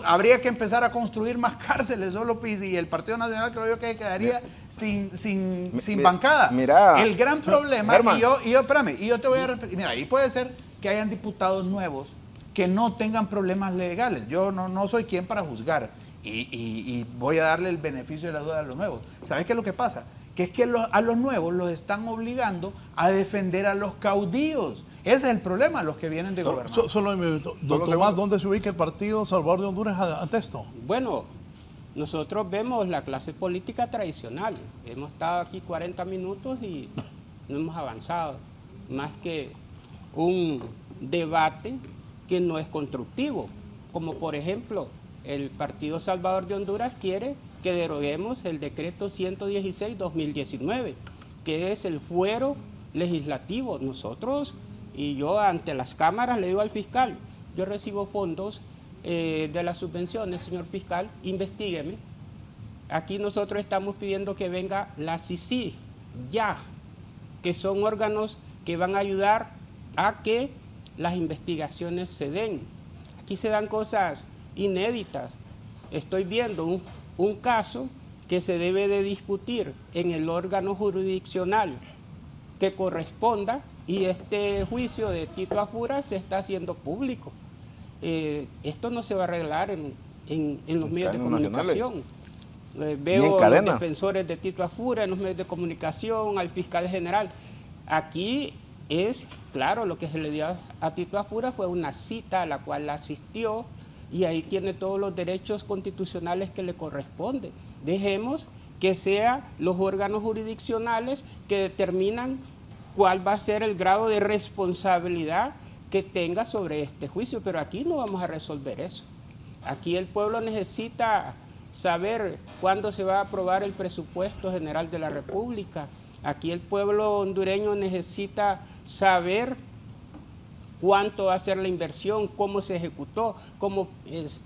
[SPEAKER 4] Habría que empezar a construir más cárceles solo, y el Partido Nacional creo yo que quedaría sin bancada.
[SPEAKER 2] Mira,
[SPEAKER 4] el gran problema,
[SPEAKER 2] Germán.
[SPEAKER 4] y yo te voy a repetir, mira, y puede ser que hayan diputados nuevos que no tengan problemas legales. Yo no soy quien para juzgar y voy a darle el beneficio de la duda a los nuevos. ¿Sabes qué es lo que pasa? Que es que a los nuevos los están obligando a defender a los caudillos. Ese es el problema, los que vienen de gobernar.
[SPEAKER 1] Solo un minuto. Don Tomás, ¿dónde se ubica el Partido Salvador de Honduras ante esto?
[SPEAKER 3] Bueno, nosotros vemos la clase política tradicional. Hemos estado aquí 40 minutos y no hemos avanzado. Más que un debate que no es constructivo. Como por ejemplo, el Partido Salvador de Honduras quiere que deroguemos el decreto 116-2019, que es el fuero legislativo. Nosotros, y yo ante las cámaras le digo al fiscal, yo recibo fondos de las subvenciones, señor fiscal, investígueme. Aquí nosotros estamos pidiendo que venga la CICIG, ya, que son órganos que van a ayudar a que las investigaciones se den. Aquí se dan cosas inéditas. Estoy viendo un caso que se debe de discutir en el órgano jurisdiccional que corresponda, y este juicio de Tito Apura se está haciendo público. Esto no se va a arreglar en los medios de comunicación. Veo a los defensores de Tito Apura en los medios de comunicación, al fiscal general. Aquí es, claro, lo que se le dio a Tito Apura fue una cita a la cual asistió, y ahí tiene todos los derechos constitucionales que le corresponden. Dejemos que sean los órganos jurisdiccionales que determinan cuál va a ser el grado de responsabilidad que tenga sobre este juicio, pero aquí no vamos a resolver eso. Aquí el pueblo necesita saber cuándo se va a aprobar el presupuesto general de la República. Aquí el pueblo hondureño necesita saber cuánto va a ser la inversión, cómo se ejecutó, cómo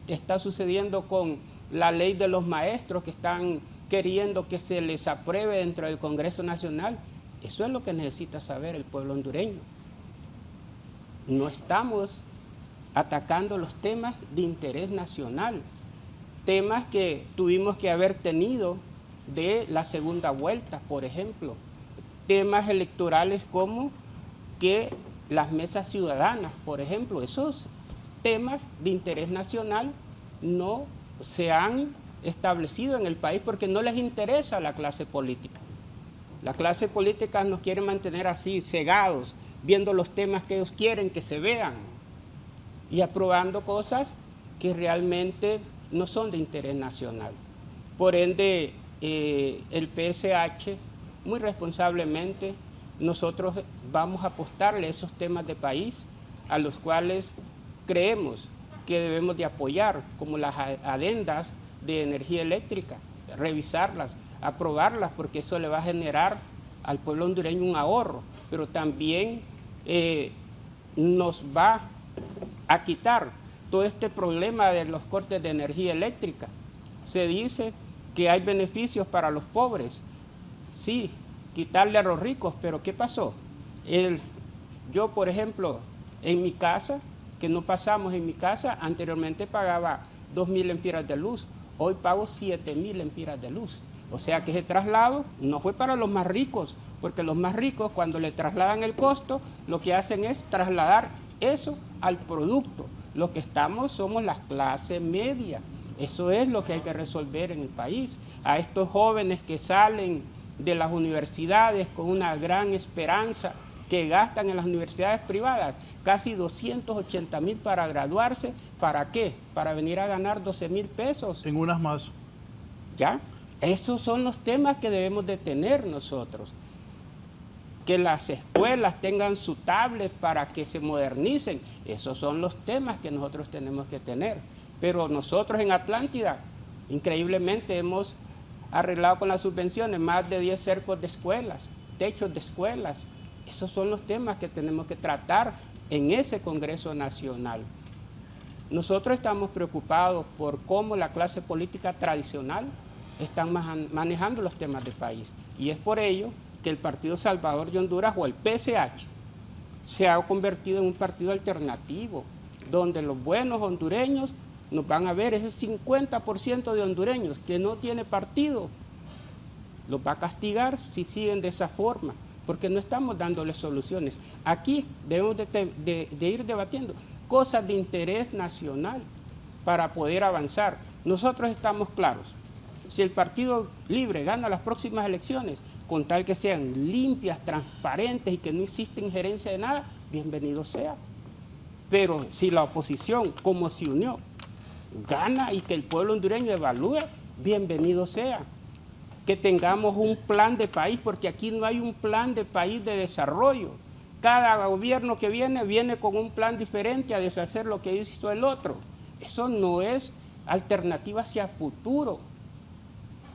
[SPEAKER 3] está sucediendo con la ley de los maestros que están queriendo que se les apruebe dentro del Congreso Nacional. Eso es lo que necesita saber el pueblo hondureño. No estamos atacando los temas de interés nacional, temas que tuvimos que haber tenido de la segunda vuelta, por ejemplo, temas electorales como que las mesas ciudadanas, por ejemplo, esos temas de interés nacional no se han establecido en el país porque no les interesa a la clase política. La clase política nos quiere mantener así, cegados, viendo los temas que ellos quieren que se vean y aprobando cosas que realmente no son de interés nacional. Por ende, el PSH, muy responsablemente, nosotros vamos a apostarle a esos temas de país a los cuales creemos que debemos de apoyar, como las adendas de energía eléctrica, revisarlas, aprobarlas, porque eso le va a generar al pueblo hondureño un ahorro, pero también nos va a quitar todo este problema de los cortes de energía eléctrica. Se dice que hay beneficios para los pobres, sí, quitarle a los ricos, pero ¿qué pasó? Yo, por ejemplo, en mi casa, que no pasamos en mi casa, anteriormente pagaba 2.000 lempiras de luz, hoy pago 7.000 lempiras de luz. O sea que ese traslado no fue para los más ricos, porque los más ricos cuando le trasladan el costo, lo que hacen es trasladar eso al producto. Lo que somos la clase media. Eso es lo que hay que resolver en el país. A estos jóvenes que salen de las universidades con una gran esperanza, que gastan en las universidades privadas casi 280,000 para graduarse. ¿Para qué? Para venir a ganar 12,000 pesos.
[SPEAKER 1] En unas más.
[SPEAKER 3] ¿Ya? Esos son los temas que debemos de tener nosotros. que las escuelas tengan su tablet para que se modernicen. Esos son los temas que nosotros tenemos que tener. Pero nosotros en Atlántida, increíblemente, hemos arreglado con las subvenciones más de 10 cercos de escuelas, techos de escuelas. Esos son los temas que tenemos que tratar en ese Congreso Nacional. Nosotros estamos preocupados por cómo la clase política tradicional está manejando los temas del país. Y es por ello que el Partido Salvador de Honduras, o el PSH, se ha convertido en un partido alternativo, donde los buenos hondureños nos van a ver, ese 50% de hondureños que no tiene partido, los va a castigar si siguen de esa forma, porque no estamos dándoles soluciones. Aquí debemos de ir debatiendo cosas de interés nacional para poder avanzar. Nosotros estamos claros. Si el Partido Libre gana las próximas elecciones, con tal que sean limpias, transparentes y que no exista injerencia de nada, bienvenido sea. Pero si la oposición, como se unió, gana y que el pueblo hondureño evalúe, bienvenido sea. Que tengamos un plan de país, porque aquí no hay un plan de país de desarrollo. Cada gobierno que viene con un plan diferente a deshacer lo que hizo el otro. Eso no es alternativa hacia futuro,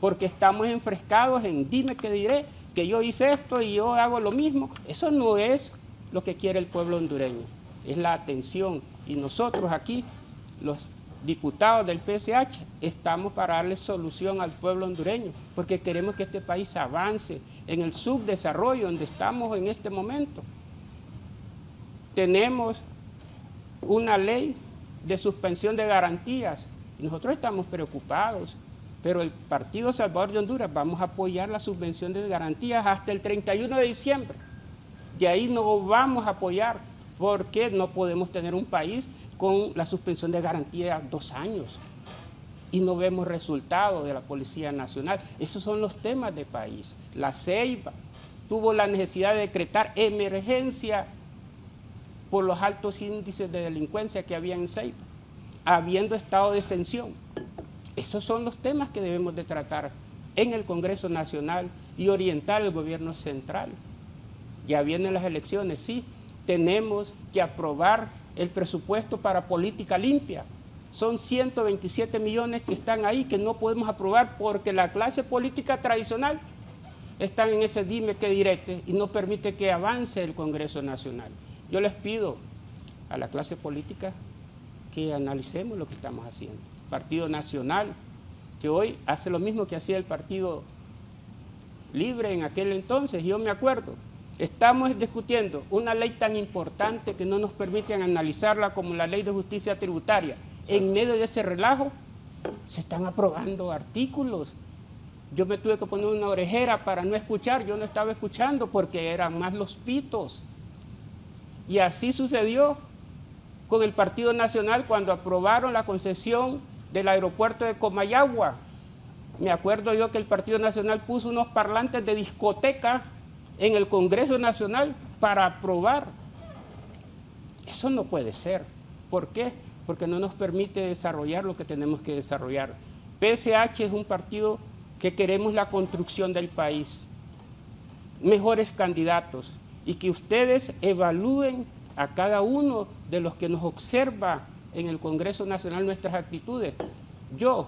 [SPEAKER 3] porque estamos enfrescados en dime que diré, que yo hice esto y yo hago lo mismo. Eso no es lo que quiere el pueblo hondureño, es la atención. Y nosotros aquí, los diputados del PSH, estamos para darle solución al pueblo hondureño, porque queremos que este país avance en el subdesarrollo donde estamos en este momento. Tenemos una ley de suspensión de garantías y nosotros estamos preocupados, pero el Partido Salvador de Honduras vamos a apoyar la suspensión de garantías hasta el 31 de diciembre. De ahí no vamos a apoyar, porque no podemos tener un país con la suspensión de garantías 2 años y no vemos resultados de la Policía Nacional. Esos son los temas de país. La Ceiba tuvo la necesidad de decretar emergencia por los altos índices de delincuencia que había en Ceiba, habiendo estado de exención. Esos son los temas que debemos de tratar en el Congreso Nacional y orientar al gobierno central. Ya vienen las elecciones, sí, tenemos que aprobar el presupuesto para política limpia. Son 127 millones que están ahí que no podemos aprobar porque la clase política tradicional está en ese dime que direte y no permite que avance el Congreso Nacional. Yo les pido a la clase política que analicemos lo que estamos haciendo. Partido Nacional, que hoy hace lo mismo que hacía el Partido Libre en aquel entonces, yo me acuerdo. Estamos discutiendo una ley tan importante que no nos permiten analizarla como la Ley de Justicia Tributaria. En medio de ese relajo se están aprobando artículos. Yo me tuve que poner una orejera para no escuchar, yo no estaba escuchando porque eran más los pitos. Y así sucedió con el Partido Nacional cuando aprobaron la concesión del aeropuerto de Comayagua. Me acuerdo yo que el Partido Nacional puso unos parlantes de discoteca en el Congreso Nacional para aprobar. Eso no puede ser. ¿Por qué? Porque no nos permite desarrollar lo que tenemos que desarrollar. PSH es un partido que queremos la construcción del país, mejores candidatos, y que ustedes evalúen a cada uno de los que nos observa en el Congreso Nacional nuestras actitudes. Yo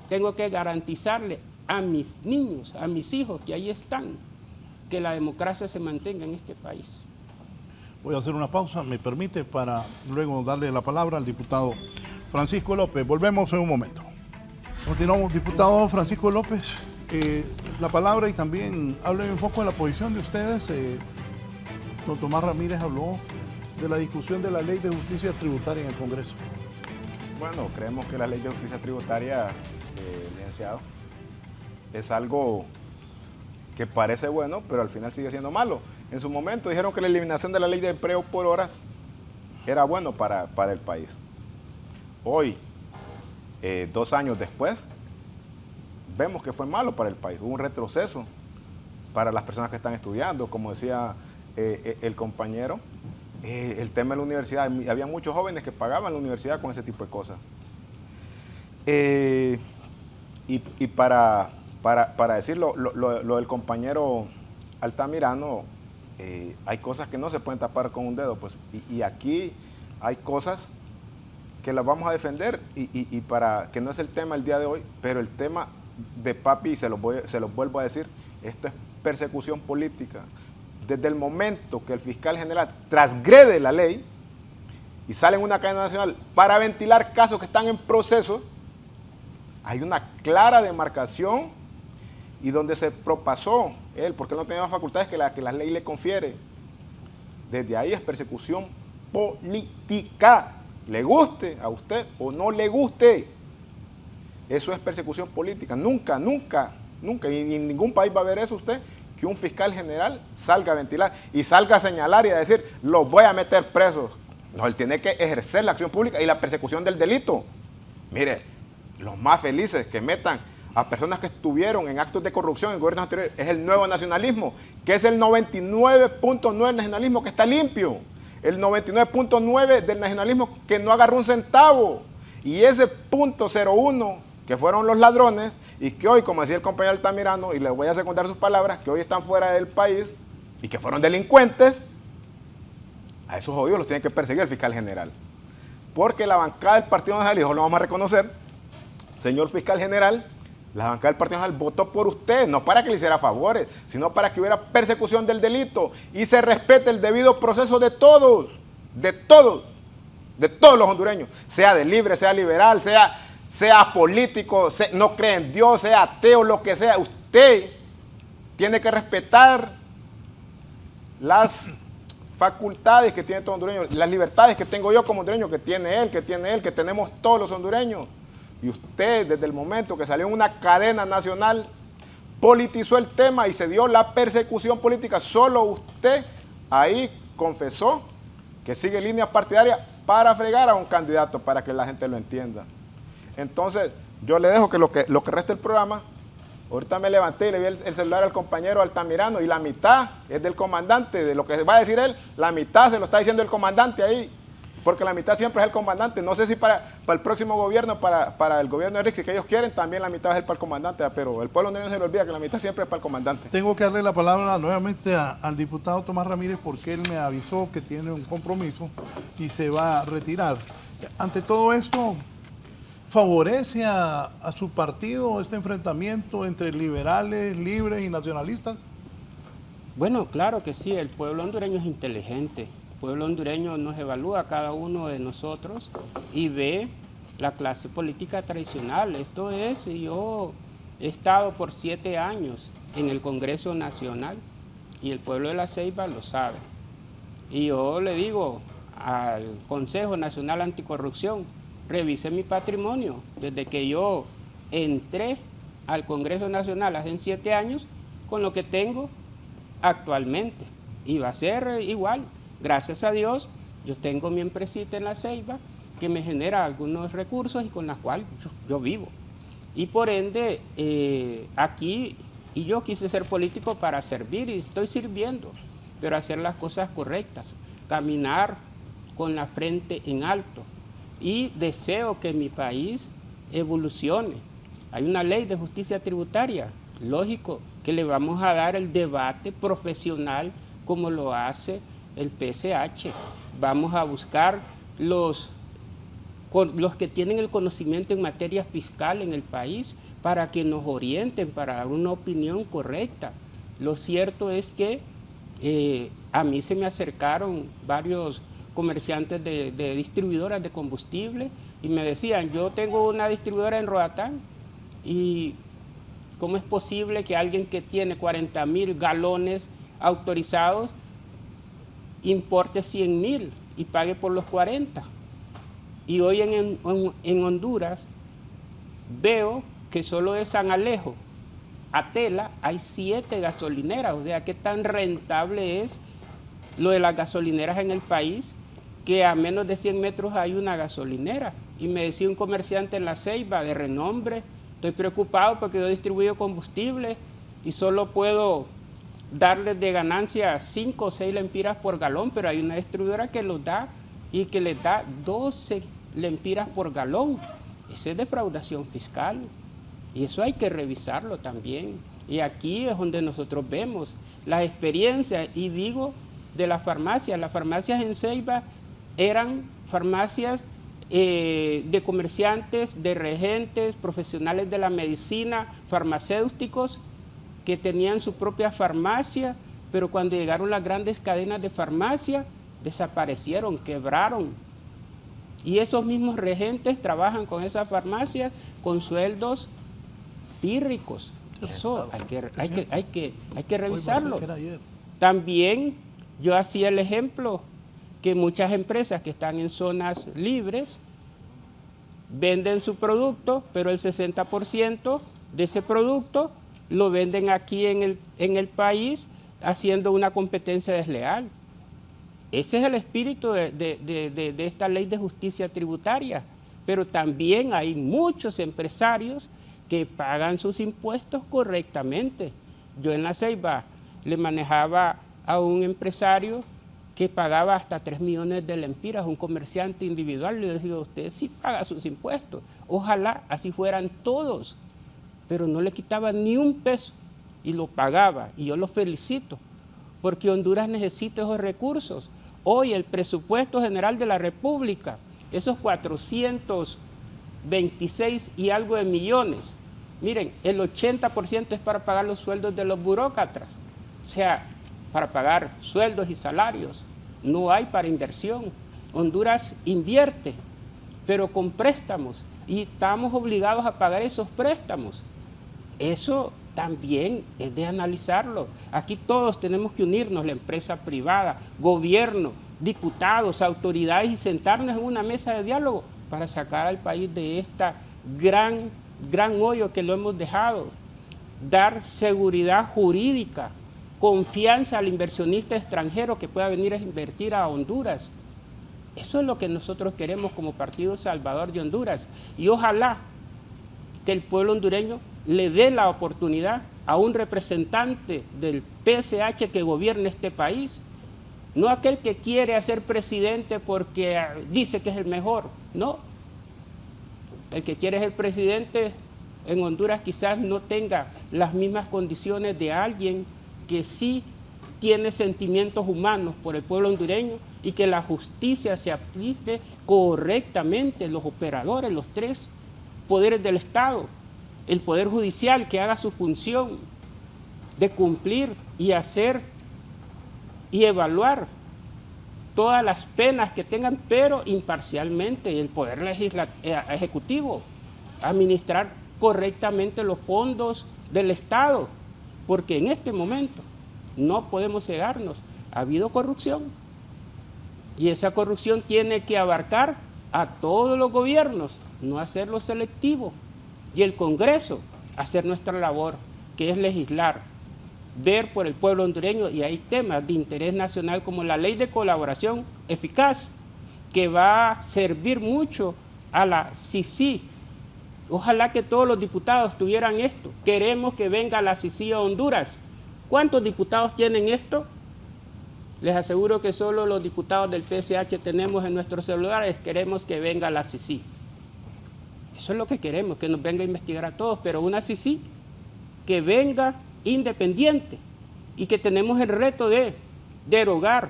[SPEAKER 3] tengo que garantizarle a mis niños, a mis hijos que ahí están, que la democracia se mantenga en este país.
[SPEAKER 1] Voy a hacer una pausa, me permite, para luego darle la palabra al diputado Francisco López. Volvemos en un momento. Continuamos, diputado Francisco López, la palabra, y también háblenme un poco de la posición de ustedes. Don Tomás Ramírez habló de la discusión de la Ley de Justicia Tributaria en el Congreso.
[SPEAKER 2] Bueno, creemos que la Ley de Justicia Tributaria, licenciado, es algo que parece bueno, pero al final sigue siendo malo. En su momento dijeron que la eliminación de la Ley de Empleo por horas era bueno para el país. Hoy, 2 años después, vemos que fue malo para el país. Hubo un retroceso para las personas que están estudiando, como decía el compañero. El tema de la universidad, había muchos jóvenes que pagaban la universidad con ese tipo de cosas. Y para decir lo del compañero Altamirano, hay cosas que no se pueden tapar con un dedo, pues, y aquí hay cosas que las vamos a defender y para que no es el tema el día de hoy, pero el tema de papi, se los vuelvo a decir, esto es persecución política. Desde el momento que el fiscal general transgrede la ley y sale en una cadena nacional para ventilar casos que están en proceso, hay una clara demarcación y donde se propasó él, porque él no tenía más facultades que la ley le confiere. Desde ahí es persecución política. Le guste a usted o no le guste. Eso es persecución política. Nunca, y en ningún país va a haber eso usted, que un fiscal general salga a ventilar y salga a señalar y a decir, los voy a meter presos. No, él tiene que ejercer la acción pública y la persecución del delito. Mire, los más felices que metan a personas que estuvieron en actos de corrupción en gobiernos anteriores es el nuevo nacionalismo, que es el 99.9 del nacionalismo que está limpio. El 99.9 del nacionalismo que no agarró un centavo. Y ese .01 que fueron los ladrones y que hoy, como decía el compañero Altamirano, y le voy a secundar sus palabras, que hoy están fuera del país y que fueron delincuentes, a esos jodidos los tiene que perseguir el fiscal general. Porque la bancada del Partido Nacional, y eso lo vamos a reconocer, señor fiscal general, la bancada del Partido Nacional votó por usted, no para que le hiciera favores, sino para que hubiera persecución del delito y se respete el debido proceso de todos los hondureños, sea de libre, sea liberal, sea político, no cree en Dios, sea ateo, lo que sea. Usted tiene que respetar las facultades que tiene todo hondureño, las libertades que tengo yo como hondureño, que tiene él, que tenemos todos los hondureños. Y usted, desde el momento que salió en una cadena nacional, politizó el tema y se dio la persecución política. Solo usted ahí confesó que sigue línea partidaria para fregar a un candidato, para que la gente lo entienda. Entonces, yo le dejo que lo que resta del programa, ahorita me levanté y le vi el celular al compañero Altamirano y la mitad es del comandante, de lo que va a decir él, la mitad se lo está diciendo el comandante ahí. Porque la mitad siempre es el comandante. No sé si para el próximo gobierno, para el gobierno de Rixi, que ellos quieren, también la mitad es el para el comandante, pero el pueblo no se le olvida que la mitad siempre es para el comandante.
[SPEAKER 1] Tengo que darle la palabra nuevamente al diputado Tomás Ramírez porque él me avisó que tiene un compromiso y se va a retirar. Ante todo esto, ¿favorece a su partido este enfrentamiento entre liberales, libres y nacionalistas?
[SPEAKER 3] Bueno, claro que sí, el pueblo hondureño es inteligente. El pueblo hondureño nos evalúa a cada uno de nosotros y ve la clase política tradicional. Esto es, yo he estado por 7 años en el Congreso Nacional y el pueblo de La Ceiba lo sabe. Y yo le digo al Consejo Nacional Anticorrupción, revise mi patrimonio. Desde que yo entré al Congreso Nacional hace 7 años, con lo que tengo actualmente. Y va a ser igual. Gracias a Dios, yo tengo mi empresita en La Ceiba que me genera algunos recursos y con la cual yo vivo. Y por ende, aquí, y yo quise ser político para servir y estoy sirviendo, pero hacer las cosas correctas, caminar con la frente en alto. Y deseo que mi país evolucione. Hay una ley de justicia tributaria, lógico que le vamos a dar el debate profesional como lo hace el PSH. Vamos a buscar los que tienen el conocimiento en materia fiscal en el país para que nos orienten, para dar una opinión correcta. Lo cierto es que a mí se me acercaron varios comerciantes de distribuidoras de combustible y me decían, yo tengo una distribuidora en Roatán y ¿cómo es posible que alguien que tiene 40,000 galones autorizados importe 100,000 y pague por los 40? Y hoy en Honduras veo que solo de San Alejo a Tela hay 7 gasolineras. O sea, ¿qué tan rentable es lo de las gasolineras en el país? Que a menos de 100 metros hay una gasolinera. Y me decía un comerciante en La Ceiba de renombre, estoy preocupado porque yo distribuyo combustible y solo puedo darles de ganancia 5 o 6 lempiras por galón, pero hay una distribuidora que los da y que les da 12 lempiras por galón. Esa es defraudación fiscal y eso hay que revisarlo también. Y aquí es donde nosotros vemos las experiencias, y digo, de las farmacias. Las farmacias en Ceiba eran farmacias de comerciantes, de regentes, profesionales de la medicina, farmacéuticos, que tenían su propia farmacia, pero cuando llegaron las grandes cadenas de farmacia, desaparecieron, quebraron. Y esos mismos regentes trabajan con esas farmacias con sueldos pírricos. Eso hay que revisarlo. También yo hacía el ejemplo que muchas empresas que están en zonas libres venden su producto, pero el 60% de ese producto lo venden aquí en el país, haciendo una competencia desleal. Ese es el espíritu de esta ley de justicia tributaria. Pero también hay muchos empresarios que pagan sus impuestos correctamente. Yo en La Ceiba le manejaba a un empresario que pagaba hasta 3 millones de lempiras, un comerciante individual. Le decía, usted sí paga sus impuestos. Ojalá así fueran todos, pero no le quitaba ni un peso y lo pagaba. Y yo lo felicito, porque Honduras necesita esos recursos. Hoy el presupuesto general de la República, esos 426 y algo de millones, miren, el 80% es para pagar los sueldos de los burócratas, o sea, para pagar sueldos y salarios. No hay para inversión. Honduras invierte, pero con préstamos, y estamos obligados a pagar esos préstamos. Eso también es de analizarlo. Aquí todos tenemos que unirnos, la empresa privada, gobierno, diputados, autoridades, y sentarnos en una mesa de diálogo para sacar al país de esta gran hoyo que lo hemos dejado. Dar seguridad jurídica, confianza al inversionista extranjero que pueda venir a invertir a Honduras. Eso es lo que nosotros queremos como Partido Salvador de Honduras. Y ojalá que el pueblo hondureño le dé la oportunidad a un representante del PSH que gobierne este país, no aquel que quiere hacer presidente porque dice que es el mejor, no. El que quiere ser presidente en Honduras quizás no tenga las mismas condiciones de alguien que sí tiene sentimientos humanos por el pueblo hondureño, y que la justicia se aplique correctamente, los operadores, los 3 poderes del Estado, el Poder Judicial, que haga su función de cumplir y hacer y evaluar todas las penas que tengan, pero imparcialmente, y el Poder Ejecutivo, administrar correctamente los fondos del Estado, porque en este momento no podemos cegarnos. Ha habido corrupción, y esa corrupción tiene que abarcar a todos los gobiernos, no hacerlo selectivo. Y el Congreso, hacer nuestra labor, que es legislar, ver por el pueblo hondureño, y hay temas de interés nacional como la ley de colaboración eficaz, que va a servir mucho a la CICI. Ojalá que todos los diputados tuvieran esto. Queremos que venga la CICI a Honduras. ¿Cuántos diputados tienen esto? Les aseguro que solo los diputados del PSH tenemos en nuestros celulares. Queremos que venga la CICI. Eso es lo que queremos, que nos venga a investigar a todos, pero una CICI que venga independiente, y que tenemos el reto de derogar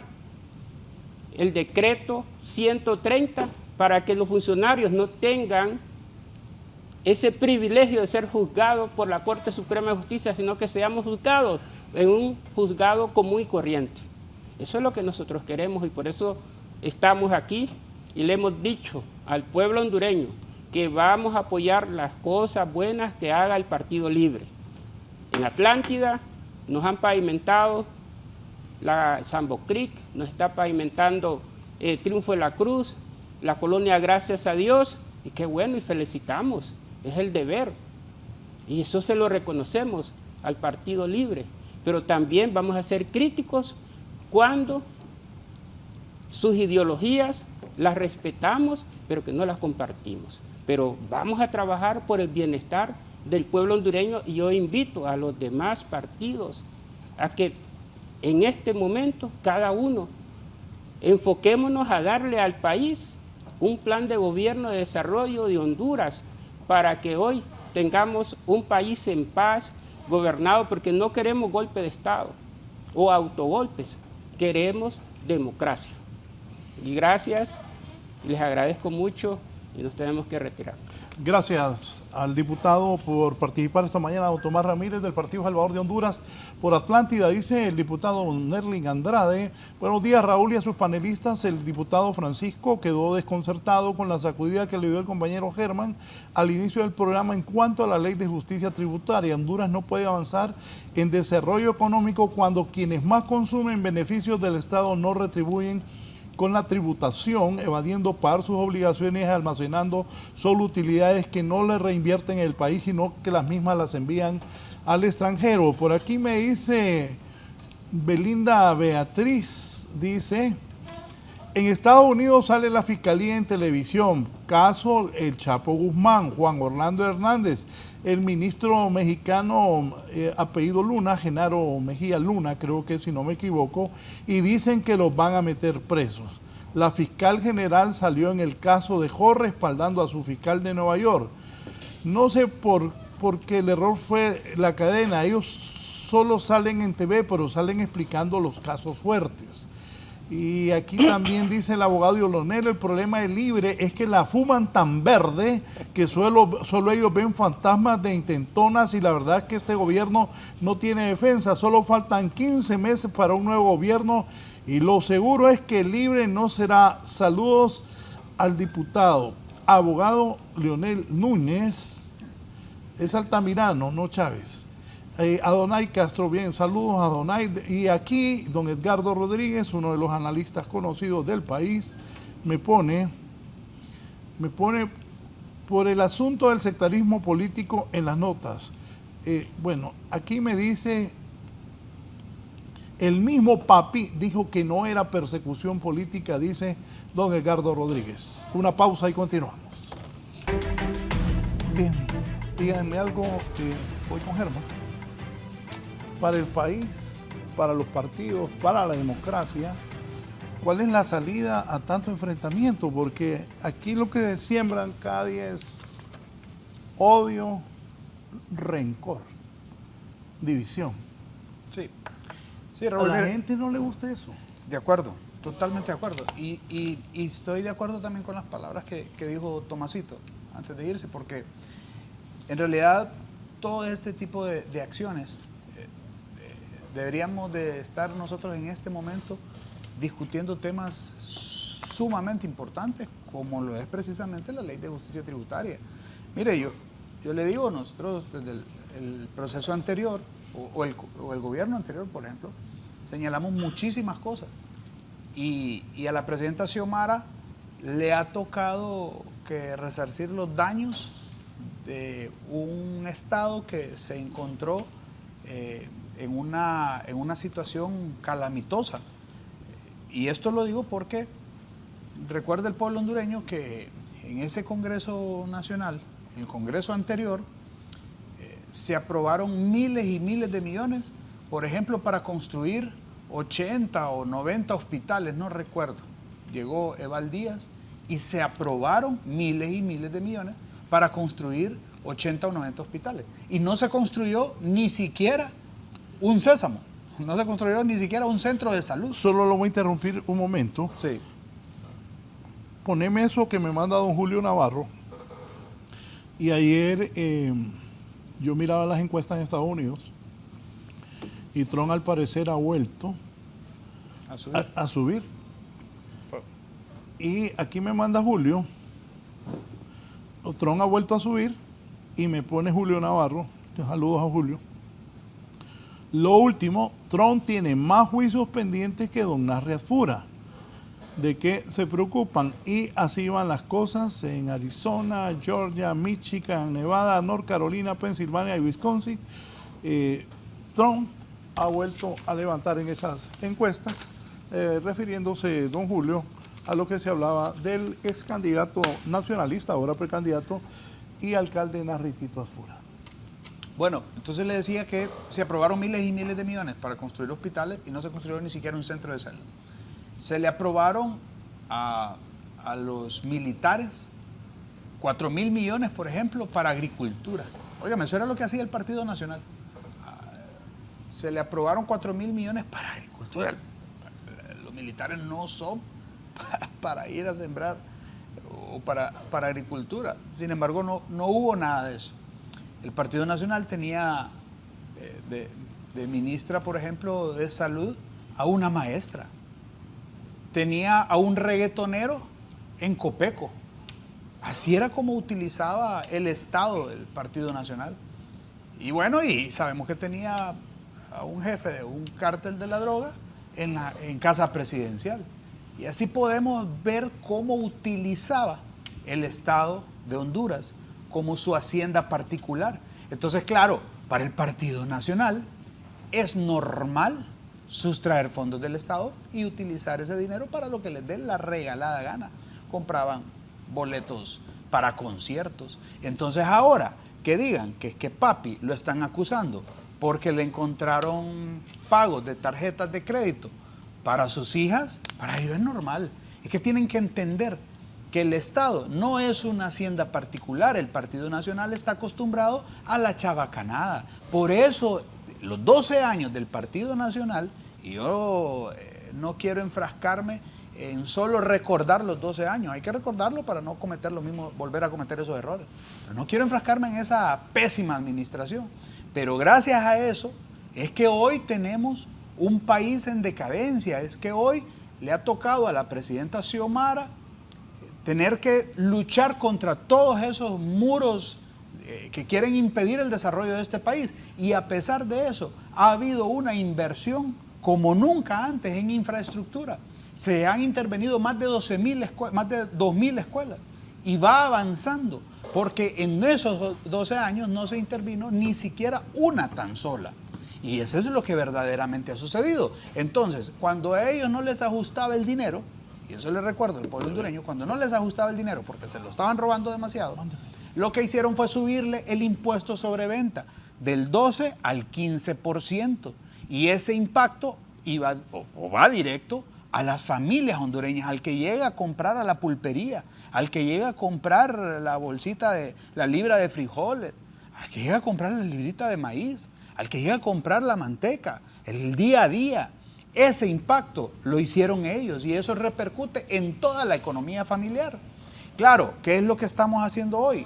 [SPEAKER 3] el decreto 130 para que los funcionarios no tengan ese privilegio de ser juzgados por la Corte Suprema de Justicia, sino que seamos juzgados en un juzgado común y corriente. Eso es lo que nosotros queremos, y por eso estamos aquí y le hemos dicho al pueblo hondureño que vamos a apoyar las cosas buenas que haga el Partido Libre. En Atlántida nos han pavimentado la Sambo Creek, nos está pavimentando Triunfo de la Cruz, la colonia Gracias a Dios, y qué bueno, y felicitamos, es el deber. Y eso se lo reconocemos al Partido Libre, pero también vamos a ser críticos cuando sus ideologías las respetamos, pero que no las compartimos. Pero vamos a trabajar por el bienestar del pueblo hondureño, y yo invito a los demás partidos a que en este momento cada uno enfoquémonos a darle al país un plan de gobierno de desarrollo de Honduras, para que hoy tengamos un país en paz gobernado porque no queremos golpe de Estado o autogolpes, queremos democracia. Y gracias, les agradezco mucho y nos tenemos que retirar.
[SPEAKER 1] Gracias al diputado por participar esta mañana, don Tomás Ramírez del Partido Salvador de Honduras por Atlántida. Dice el diputado Nerling Andrade: buenos días Raúl y a sus panelistas. El diputado Francisco quedó desconcertado con la sacudida que le dio el compañero Germán al inicio del programa en cuanto a la ley de justicia tributaria. Honduras no puede avanzar en desarrollo económico cuando quienes más consumen beneficios del Estado no retribuyen con la tributación, evadiendo pagar sus obligaciones, almacenando solo utilidades que no le reinvierten en el país, sino que las mismas las envían al extranjero. Por aquí me dice Belinda Beatriz, dice: en Estados Unidos sale la fiscalía en televisión, caso El Chapo Guzmán, Juan Orlando Hernández, el ministro mexicano apellido Luna, Genaro Mejía Luna, creo que si no me equivoco, y dicen que los van a meter presos. La fiscal general salió en el caso de Jorge respaldando a su fiscal de Nueva York. No sé por qué el error fue la cadena, ellos solo salen en TV, pero salen explicando los casos fuertes. Y aquí también dice el abogado Yolonel: el problema de Libre es que la fuman tan verde que solo ellos ven fantasmas de intentonas, y la verdad es que este gobierno no tiene defensa. Solo faltan 15 meses para un nuevo gobierno y lo seguro es que Libre no será. Saludos al diputado. Abogado Leonel Núñez, es Altamirano, no Chávez. Adonai Castro, bien, saludos a Adonai. Y aquí don Edgardo Rodríguez, uno de los analistas conocidos del país, me pone por el asunto del sectarismo político en las notas. Bueno, aquí me dice, el mismo Papi dijo que no era persecución política, dice don Edgardo Rodríguez. Una pausa y continuamos. Bien, díganme algo, voy con Germán. Para el país, para los partidos, para la democracia, ¿cuál es la salida a tanto enfrentamiento? Porque aquí lo que siembran cada día es odio, rencor, división.
[SPEAKER 4] Sí, sí, Raúl,
[SPEAKER 1] a la gente no le gusta eso.
[SPEAKER 4] De acuerdo, totalmente de acuerdo. Y estoy de acuerdo también con las palabras que dijo Tomasito antes de irse, porque en realidad todo este tipo de acciones deberíamos de estar nosotros en este momento discutiendo temas sumamente importantes, como lo es precisamente la ley de justicia tributaria. Mire, yo le digo, nosotros desde el proceso anterior, o el gobierno anterior, por ejemplo, señalamos muchísimas cosas. Y a la presidenta Xiomara le ha tocado que resarcir los daños de un Estado que se encontró en una situación calamitosa. Y esto lo digo porque recuerda el pueblo hondureño que en ese Congreso Nacional, en el Congreso anterior, se aprobaron miles y miles de millones, por ejemplo, para construir 80 o 90 hospitales, no recuerdo. Llegó Eval Díaz y se aprobaron miles y miles de millones para construir 80 o 90 hospitales. Y no se construyó ni siquiera un sésamo, no se construyó ni siquiera un centro de salud.
[SPEAKER 1] Solo lo voy a interrumpir un momento.
[SPEAKER 4] Sí.
[SPEAKER 1] Poneme eso que me manda don Julio Navarro. Y ayer yo miraba las encuestas en Estados Unidos y Trump al parecer ha vuelto a subir. Y aquí me manda Julio, Trump ha vuelto a subir y me pone Julio Navarro, saludos a Julio. Lo último, Trump tiene más juicios pendientes que don Narri Asfura. ¿De qué se preocupan? Y así van las cosas en Arizona, Georgia, Michigan, Nevada, North Carolina, Pensilvania y Wisconsin. Trump ha vuelto a levantar en esas encuestas, refiriéndose, don Julio, a lo que se hablaba del ex candidato nacionalista, ahora precandidato, y alcalde Narri Tito Asfura.
[SPEAKER 4] Bueno, entonces le decía que se aprobaron miles y miles de millones para construir hospitales y no se construyó ni siquiera un centro de salud. Se le aprobaron a los militares 4.000 millones, por ejemplo, para agricultura. Óigame, eso era lo que hacía el Partido Nacional. se le aprobaron 4.000 millones para agricultura. Los militares no son para ir a sembrar o para agricultura. Sin embargo, no hubo nada de eso. El Partido Nacional tenía de ministra, por ejemplo, de salud, a una maestra. Tenía a un reggaetonero en Copeco. Así era como utilizaba el Estado del Partido Nacional. Y bueno, y sabemos que tenía a un jefe de un cártel de la droga en casa presidencial. Y así podemos ver cómo utilizaba el Estado de Honduras como su hacienda particular. Entonces, claro, para el Partido Nacional es normal sustraer fondos del Estado y utilizar ese dinero para lo que les dé la regalada gana. Compraban boletos para conciertos. Entonces ahora que digan que es que papi lo están acusando porque le encontraron pagos de tarjetas de crédito para sus hijas, para ellos es normal. Es que tienen que entender que el Estado no es una hacienda particular. El Partido Nacional está acostumbrado a la chabacanada. Por eso, los 12 años del Partido Nacional, y yo no quiero enfrascarme en solo recordar los 12 años, hay que recordarlo para no cometer lo mismo, volver a cometer esos errores. Pero no quiero enfrascarme en esa pésima administración. Pero gracias a eso es que hoy tenemos un país en decadencia, es que hoy le ha tocado a la presidenta Xiomara tener que luchar contra todos esos muros que quieren impedir el desarrollo de este país. Y a pesar de eso, ha habido una inversión como nunca antes en infraestructura. Se han intervenido más de 2.000 escuelas y va avanzando, porque en esos 12 años no se intervino ni siquiera una tan sola. Y eso es lo que verdaderamente ha sucedido. Entonces, cuando a ellos no les ajustaba el dinero, y eso les recuerdo al pueblo hondureño, cuando no les ajustaba el dinero porque se lo estaban robando demasiado, lo que hicieron fue subirle el impuesto sobre venta del 12 al 15%. Y ese impacto iba o va directo a las familias hondureñas, al que llega a comprar a la pulpería, al que llega a comprar la bolsita de la libra de frijoles, al que llega a comprar la librita de maíz, al que llega a comprar la manteca, el día a día. Ese impacto lo hicieron ellos y eso repercute en toda la economía familiar. Claro, ¿qué es lo que estamos haciendo hoy?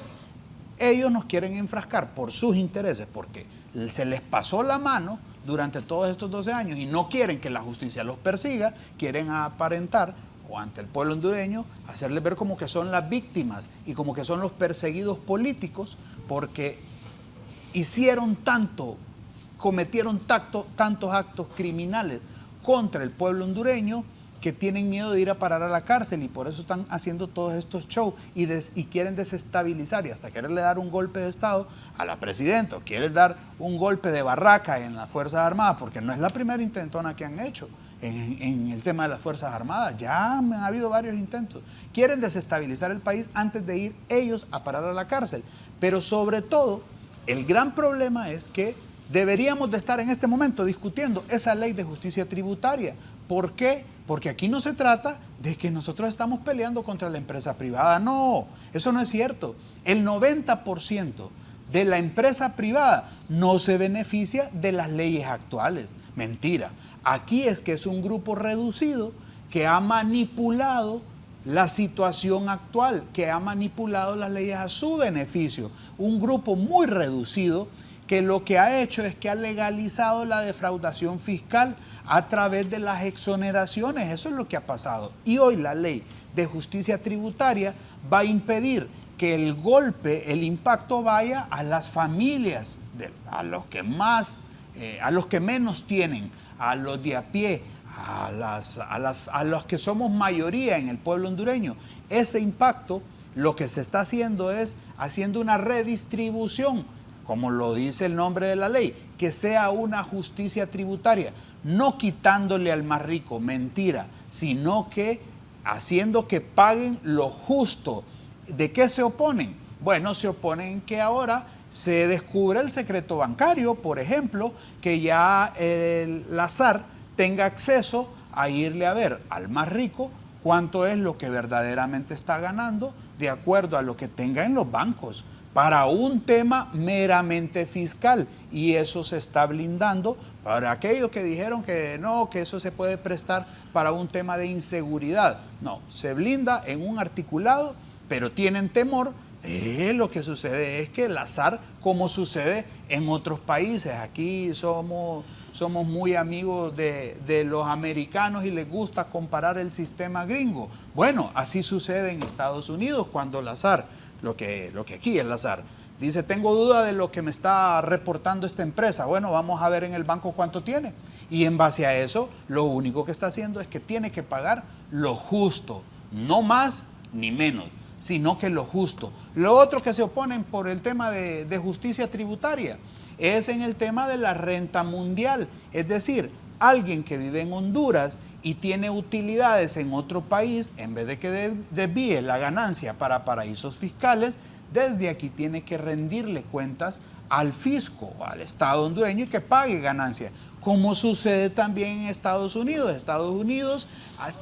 [SPEAKER 4] Ellos nos quieren enfrascar por sus intereses porque se les pasó la mano durante todos estos 12 años y no quieren que la justicia los persiga, quieren aparentar o ante el pueblo hondureño hacerles ver como que son las víctimas y como que son los perseguidos políticos porque cometieron tantos actos criminales contra el pueblo hondureño que tienen miedo de ir a parar a la cárcel y por eso están haciendo todos estos shows y quieren desestabilizar y hasta quererle dar un golpe de Estado a la presidenta o quieren dar un golpe de barraca en las Fuerzas Armadas, porque no es la primera intentona que han hecho en el tema de las Fuerzas Armadas, ya han habido varios intentos. Quieren desestabilizar el país antes de ir ellos a parar a la cárcel, pero sobre todo el gran problema es que deberíamos de estar en este momento discutiendo esa ley de justicia tributaria. ¿Por qué? Porque aquí no se trata de que nosotros estamos peleando contra la empresa privada. No, eso no es cierto. El 90% de la empresa privada no se beneficia de las leyes actuales. Mentira. Aquí es que es un grupo reducido que ha manipulado la situación actual, que ha manipulado las leyes a su beneficio. Un grupo muy reducido que lo que ha hecho es que ha legalizado la defraudación fiscal a través de las exoneraciones. Eso es lo que ha pasado. Y hoy la ley de justicia tributaria va a impedir que el golpe, el impacto vaya a las familias, a los que menos tienen, a los de a pie, a los que somos mayoría en el pueblo hondureño. Ese impacto lo que se está haciendo es haciendo una redistribución, como lo dice el nombre de la ley, que sea una justicia tributaria, no quitándole al más rico, mentira, sino que haciendo que paguen lo justo. ¿De qué se oponen? Bueno, se oponen que ahora se descubra el secreto bancario, por ejemplo, que ya la SAR tenga acceso a irle a ver al más rico cuánto es lo que verdaderamente está ganando de acuerdo a lo que tenga en los bancos. para un tema meramente fiscal, y eso se está blindando para aquellos que dijeron que no, que eso se puede prestar para un tema de inseguridad. No, se blinda en un articulado, pero tienen temor. Lo que sucede es que el azar, como sucede en otros países, aquí somos muy amigos de los americanos y les gusta comparar el sistema gringo. Bueno, así sucede en Estados Unidos cuando el azar, lo que aquí es el azar, dice, tengo duda de lo que me está reportando esta empresa. Bueno, vamos a ver en el banco cuánto tiene. Y en base a eso, lo único que está haciendo es que tiene que pagar lo justo, no más ni menos, sino que lo justo. Lo otro que se oponen por el tema de justicia tributaria es en el tema de la renta mundial. Es decir, alguien que vive en Honduras y tiene utilidades en otro país, en vez de que desvíe la ganancia para paraísos fiscales, desde aquí tiene que rendirle cuentas al fisco, al Estado hondureño, y que pague ganancia, como sucede también en Estados Unidos. Estados Unidos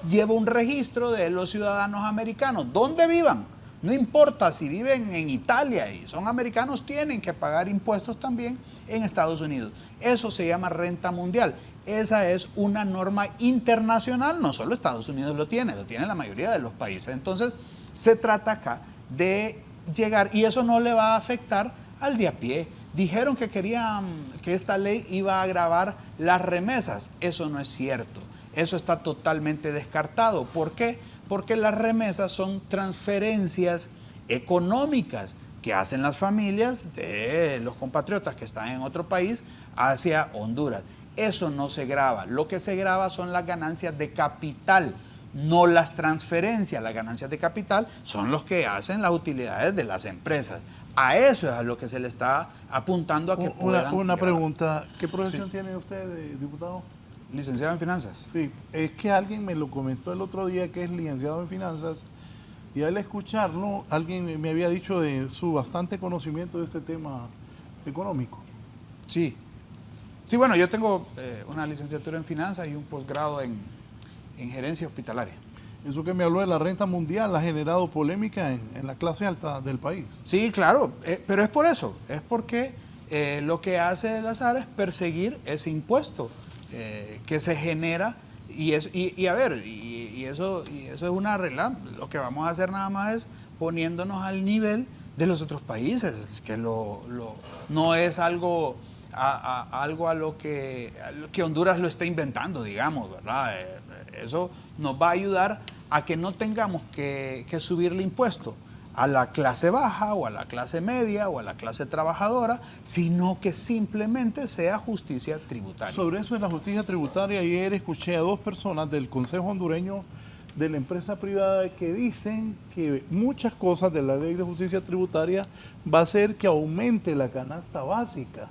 [SPEAKER 4] lleva un registro de los ciudadanos americanos, donde vivan. No importa si viven en Italia y son americanos, tienen que pagar impuestos también en Estados Unidos. Eso se llama renta mundial. Esa es una norma internacional, no solo Estados Unidos lo tiene la mayoría de los países. Entonces, se trata acá de llegar, y eso no le va a afectar al de a pie. Dijeron que querían que esta ley iba a agravar las remesas. Eso no es cierto. Eso está totalmente descartado. ¿Por qué? Porque las remesas son transferencias económicas que hacen las familias de los compatriotas que están en otro país hacia Honduras. Eso no se grava. Lo que se grava son las ganancias de capital, no las transferencias. Las ganancias de capital son los que hacen las utilidades de las empresas. A eso es a lo que se le está apuntando a que puedan
[SPEAKER 1] Una
[SPEAKER 4] grabar.
[SPEAKER 1] Pregunta, ¿qué profesión
[SPEAKER 4] Sí.
[SPEAKER 1] tiene usted, diputado?
[SPEAKER 4] Licenciado en Finanzas.
[SPEAKER 1] Sí, es que alguien me lo comentó el otro día que es licenciado en finanzas, y al escucharlo, alguien me había dicho de su bastante conocimiento de este tema económico.
[SPEAKER 4] Sí. Sí, bueno, yo tengo una licenciatura en Finanzas y un posgrado en Gerencia Hospitalaria.
[SPEAKER 1] Eso que me habló de la renta mundial ha generado polémica en la clase alta del país.
[SPEAKER 4] Sí, claro, pero es por eso, es porque lo que hace el azar es perseguir ese impuesto que se genera, y eso es una regla. Lo que vamos a hacer nada más es poniéndonos al nivel de los otros países, que no es algo a lo que Honduras lo está inventando, digamos, ¿verdad? Eso nos va a ayudar a que no tengamos que subirle impuesto a la clase baja o a la clase media o a la clase trabajadora, sino que simplemente sea justicia tributaria.
[SPEAKER 1] Sobre eso de la justicia tributaria, ayer escuché a dos personas del Consejo Hondureño de la empresa privada que dicen que muchas cosas de la ley de justicia tributaria va a hacer que aumente la canasta básica.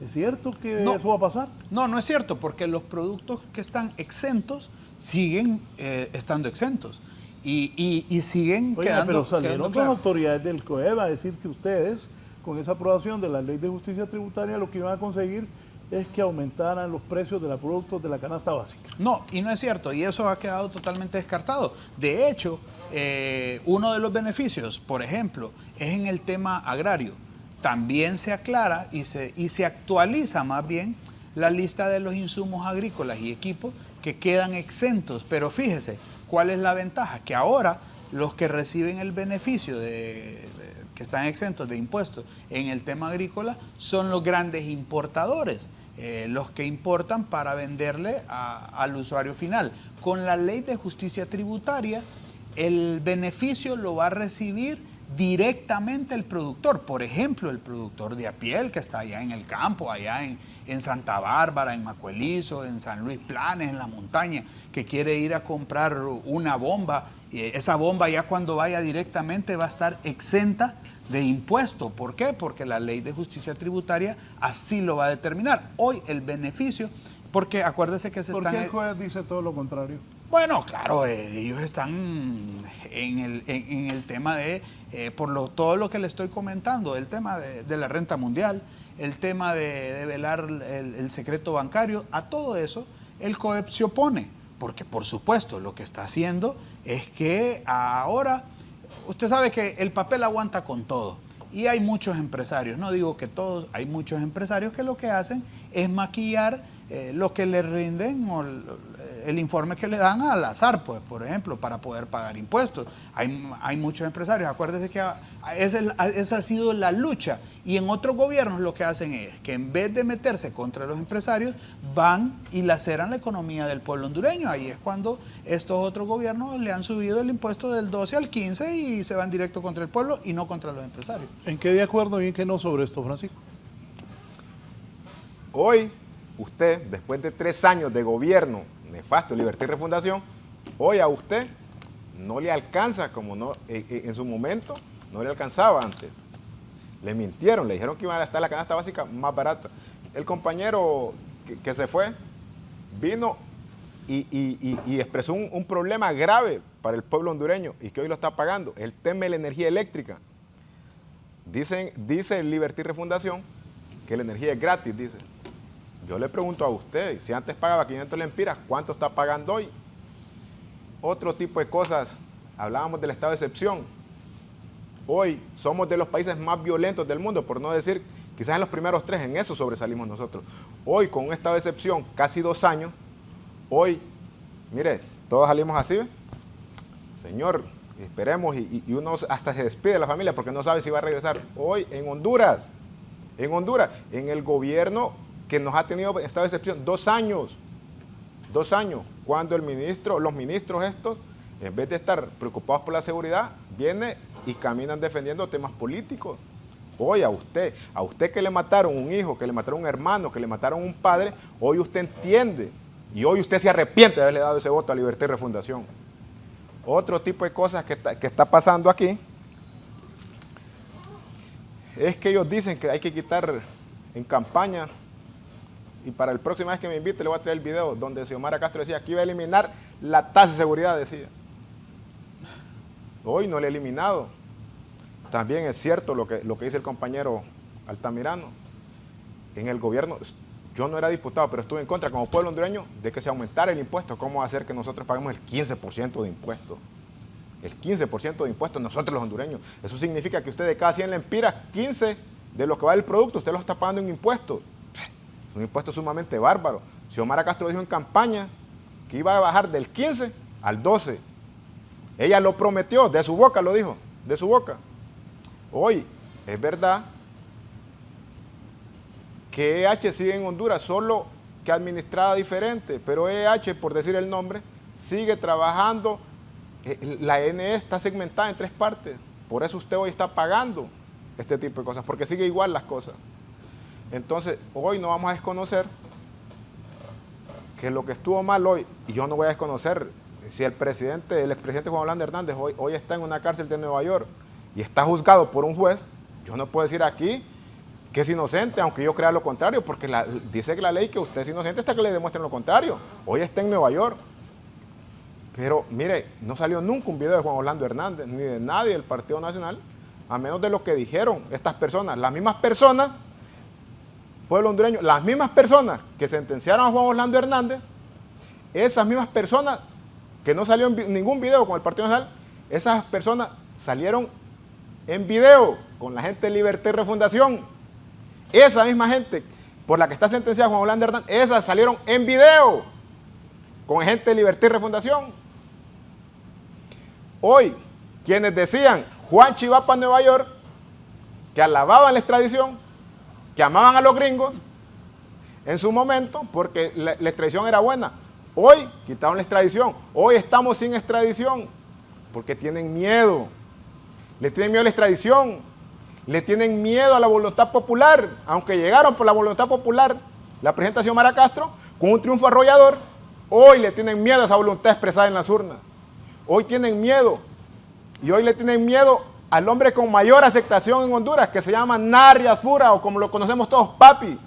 [SPEAKER 1] ¿Es cierto que eso va a pasar?
[SPEAKER 4] No, no es cierto, porque los productos que están exentos siguen estando exentos y siguen
[SPEAKER 1] Oiga, pero salieron
[SPEAKER 4] quedando
[SPEAKER 1] las
[SPEAKER 4] claro.
[SPEAKER 1] autoridades del COEB a decir que ustedes, con esa aprobación de la ley de justicia tributaria, lo que iban a conseguir es que aumentaran los precios de los productos de la canasta básica.
[SPEAKER 4] No, y no es cierto, y eso ha quedado totalmente descartado. De hecho, uno de los beneficios, por ejemplo, es en el tema agrario. También se aclara y se actualiza más bien la lista de los insumos agrícolas y equipos que quedan exentos. Pero fíjese, ¿cuál es la ventaja? Que ahora los que reciben el beneficio que están exentos de impuestos en el tema agrícola son los grandes importadores, los que importan para venderle al usuario final. Con la ley de justicia tributaria, el beneficio lo va a recibir directamente el productor. Por ejemplo, el productor de a pie, el que está allá en el campo, allá en Santa Bárbara, en Macuelizo, en San Luis Planes, en la montaña, que quiere ir a comprar una bomba. Esa bomba ya cuando vaya directamente va a estar exenta de impuesto. ¿Por qué? Porque la ley de justicia tributaria así lo va a determinar. Hoy el beneficio, porque acuérdese que
[SPEAKER 1] ¿Por qué el juez dice todo lo contrario?
[SPEAKER 4] Bueno, claro, ellos están en el tema de, todo lo que le estoy comentando, el tema de la renta mundial, el tema de velar el secreto bancario, a todo eso el COEP se opone, porque por supuesto lo que está haciendo es que ahora, usted sabe que el papel aguanta con todo, Y hay muchos empresarios, no digo que todos, hay muchos empresarios que lo que hacen es maquillar lo que le rinden o el informe que le dan al azar, pues, por ejemplo, para poder pagar impuestos. Hay muchos empresarios, acuérdense que esa ha sido la lucha. Y en otros gobiernos lo que hacen es que en vez de meterse contra los empresarios, van y laceran la economía del pueblo hondureño. Ahí es cuando estos otros gobiernos le han subido el impuesto del 12 al 15 y se van directo contra el pueblo y no contra los empresarios.
[SPEAKER 1] ¿En qué de acuerdo y en qué no sobre esto, Francisco?
[SPEAKER 2] Hoy, usted, después de 3 años de gobierno nefasto, Libertad y Refundación, hoy a usted no le alcanza como no en su momento no le alcanzaba antes. Le mintieron, le dijeron que iba a estar la canasta básica más barata. El compañero que se fue vino y expresó un problema grave para el pueblo hondureño y que hoy lo está pagando, el tema de la energía eléctrica. Dice Libertad y Refundación que la energía es gratis, dice. Yo le pregunto a usted, si antes pagaba 500 lempiras, ¿cuánto está pagando hoy? Otro tipo de cosas, hablábamos del estado de excepción. Hoy somos de los países más violentos del mundo, por no decir, quizás en los primeros 3, en eso sobresalimos nosotros. Hoy, con un estado de excepción, casi 2 años, hoy, mire, todos salimos así, ¿ve? Señor, esperemos, y uno hasta se despide de la familia porque no sabe si va a regresar. Hoy, en Honduras, en el gobierno que nos ha tenido estado de excepción 2 años, cuando los ministros estos, en vez de estar preocupados por la seguridad, vienen y caminan defendiendo temas políticos. Hoy a usted que le mataron un hijo, que le mataron un hermano, que le mataron un padre, hoy usted entiende y hoy usted se arrepiente de haberle dado ese voto a Libertad y Refundación. Otro tipo de cosas que está pasando aquí es que ellos dicen que hay que quitar en campaña, y para el próximo vez que me invite le voy a traer el video donde Xiomara Castro decía que iba a eliminar la tasa de seguridad, decía. Hoy no la he eliminado. También es cierto lo que dice el compañero Altamirano. En el gobierno, yo no era diputado, pero estuve en contra como pueblo hondureño de que se aumentara el impuesto. ¿Cómo hacer que nosotros paguemos el 15% de impuestos? El 15% de impuestos nosotros los hondureños. Eso significa que usted de cada 100 lempiras, 15 de lo que va del producto, usted lo está pagando en impuestos. Un impuesto sumamente bárbaro. Xiomara Castro dijo en campaña que iba a bajar del 15 al 12. Ella lo prometió, de su boca lo dijo, de su boca. Hoy, es verdad que EH sigue en Honduras, solo que administrada diferente, pero EH, por decir el nombre, sigue trabajando. La NE está segmentada en 3 partes. Por eso usted hoy está pagando este tipo de cosas, porque sigue igual las cosas. Entonces, hoy no vamos a desconocer que lo que estuvo mal hoy, y yo no voy a desconocer si el expresidente Juan Orlando Hernández hoy está en una cárcel de Nueva York y está juzgado por un juez, yo no puedo decir aquí que es inocente, aunque yo crea lo contrario, porque dice que la ley que usted es inocente hasta que le demuestren lo contrario. Hoy está en Nueva York. Pero, mire, no salió nunca un video de Juan Orlando Hernández, ni de nadie del Partido Nacional, a menos de lo que dijeron estas personas, las mismas personas, pueblo hondureño, las mismas personas que sentenciaron a Juan Orlando Hernández, esas mismas personas que no salió en ningún video con el Partido Nacional, esas personas salieron en video con la gente de Libertad y Refundación. Esa misma gente por la que está sentenciada Juan Orlando Hernández, esas salieron en video con gente de Libertad y Refundación. Hoy, quienes decían Juanchi va para Nueva York, que alababan la extradición, que amaban a los gringos en su momento porque la extradición era buena. Hoy quitaron la extradición. Hoy estamos sin extradición porque tienen miedo. Le tienen miedo a la extradición. Le tienen miedo a la voluntad popular. Aunque llegaron por la voluntad popular, la presidenta Xiomara Castro, con un triunfo arrollador, hoy le tienen miedo a esa voluntad expresada en las urnas. Hoy tienen miedo. Y hoy le tienen miedo al hombre con mayor aceptación en Honduras, que se llama Narrias Fura, o como lo conocemos todos, papi.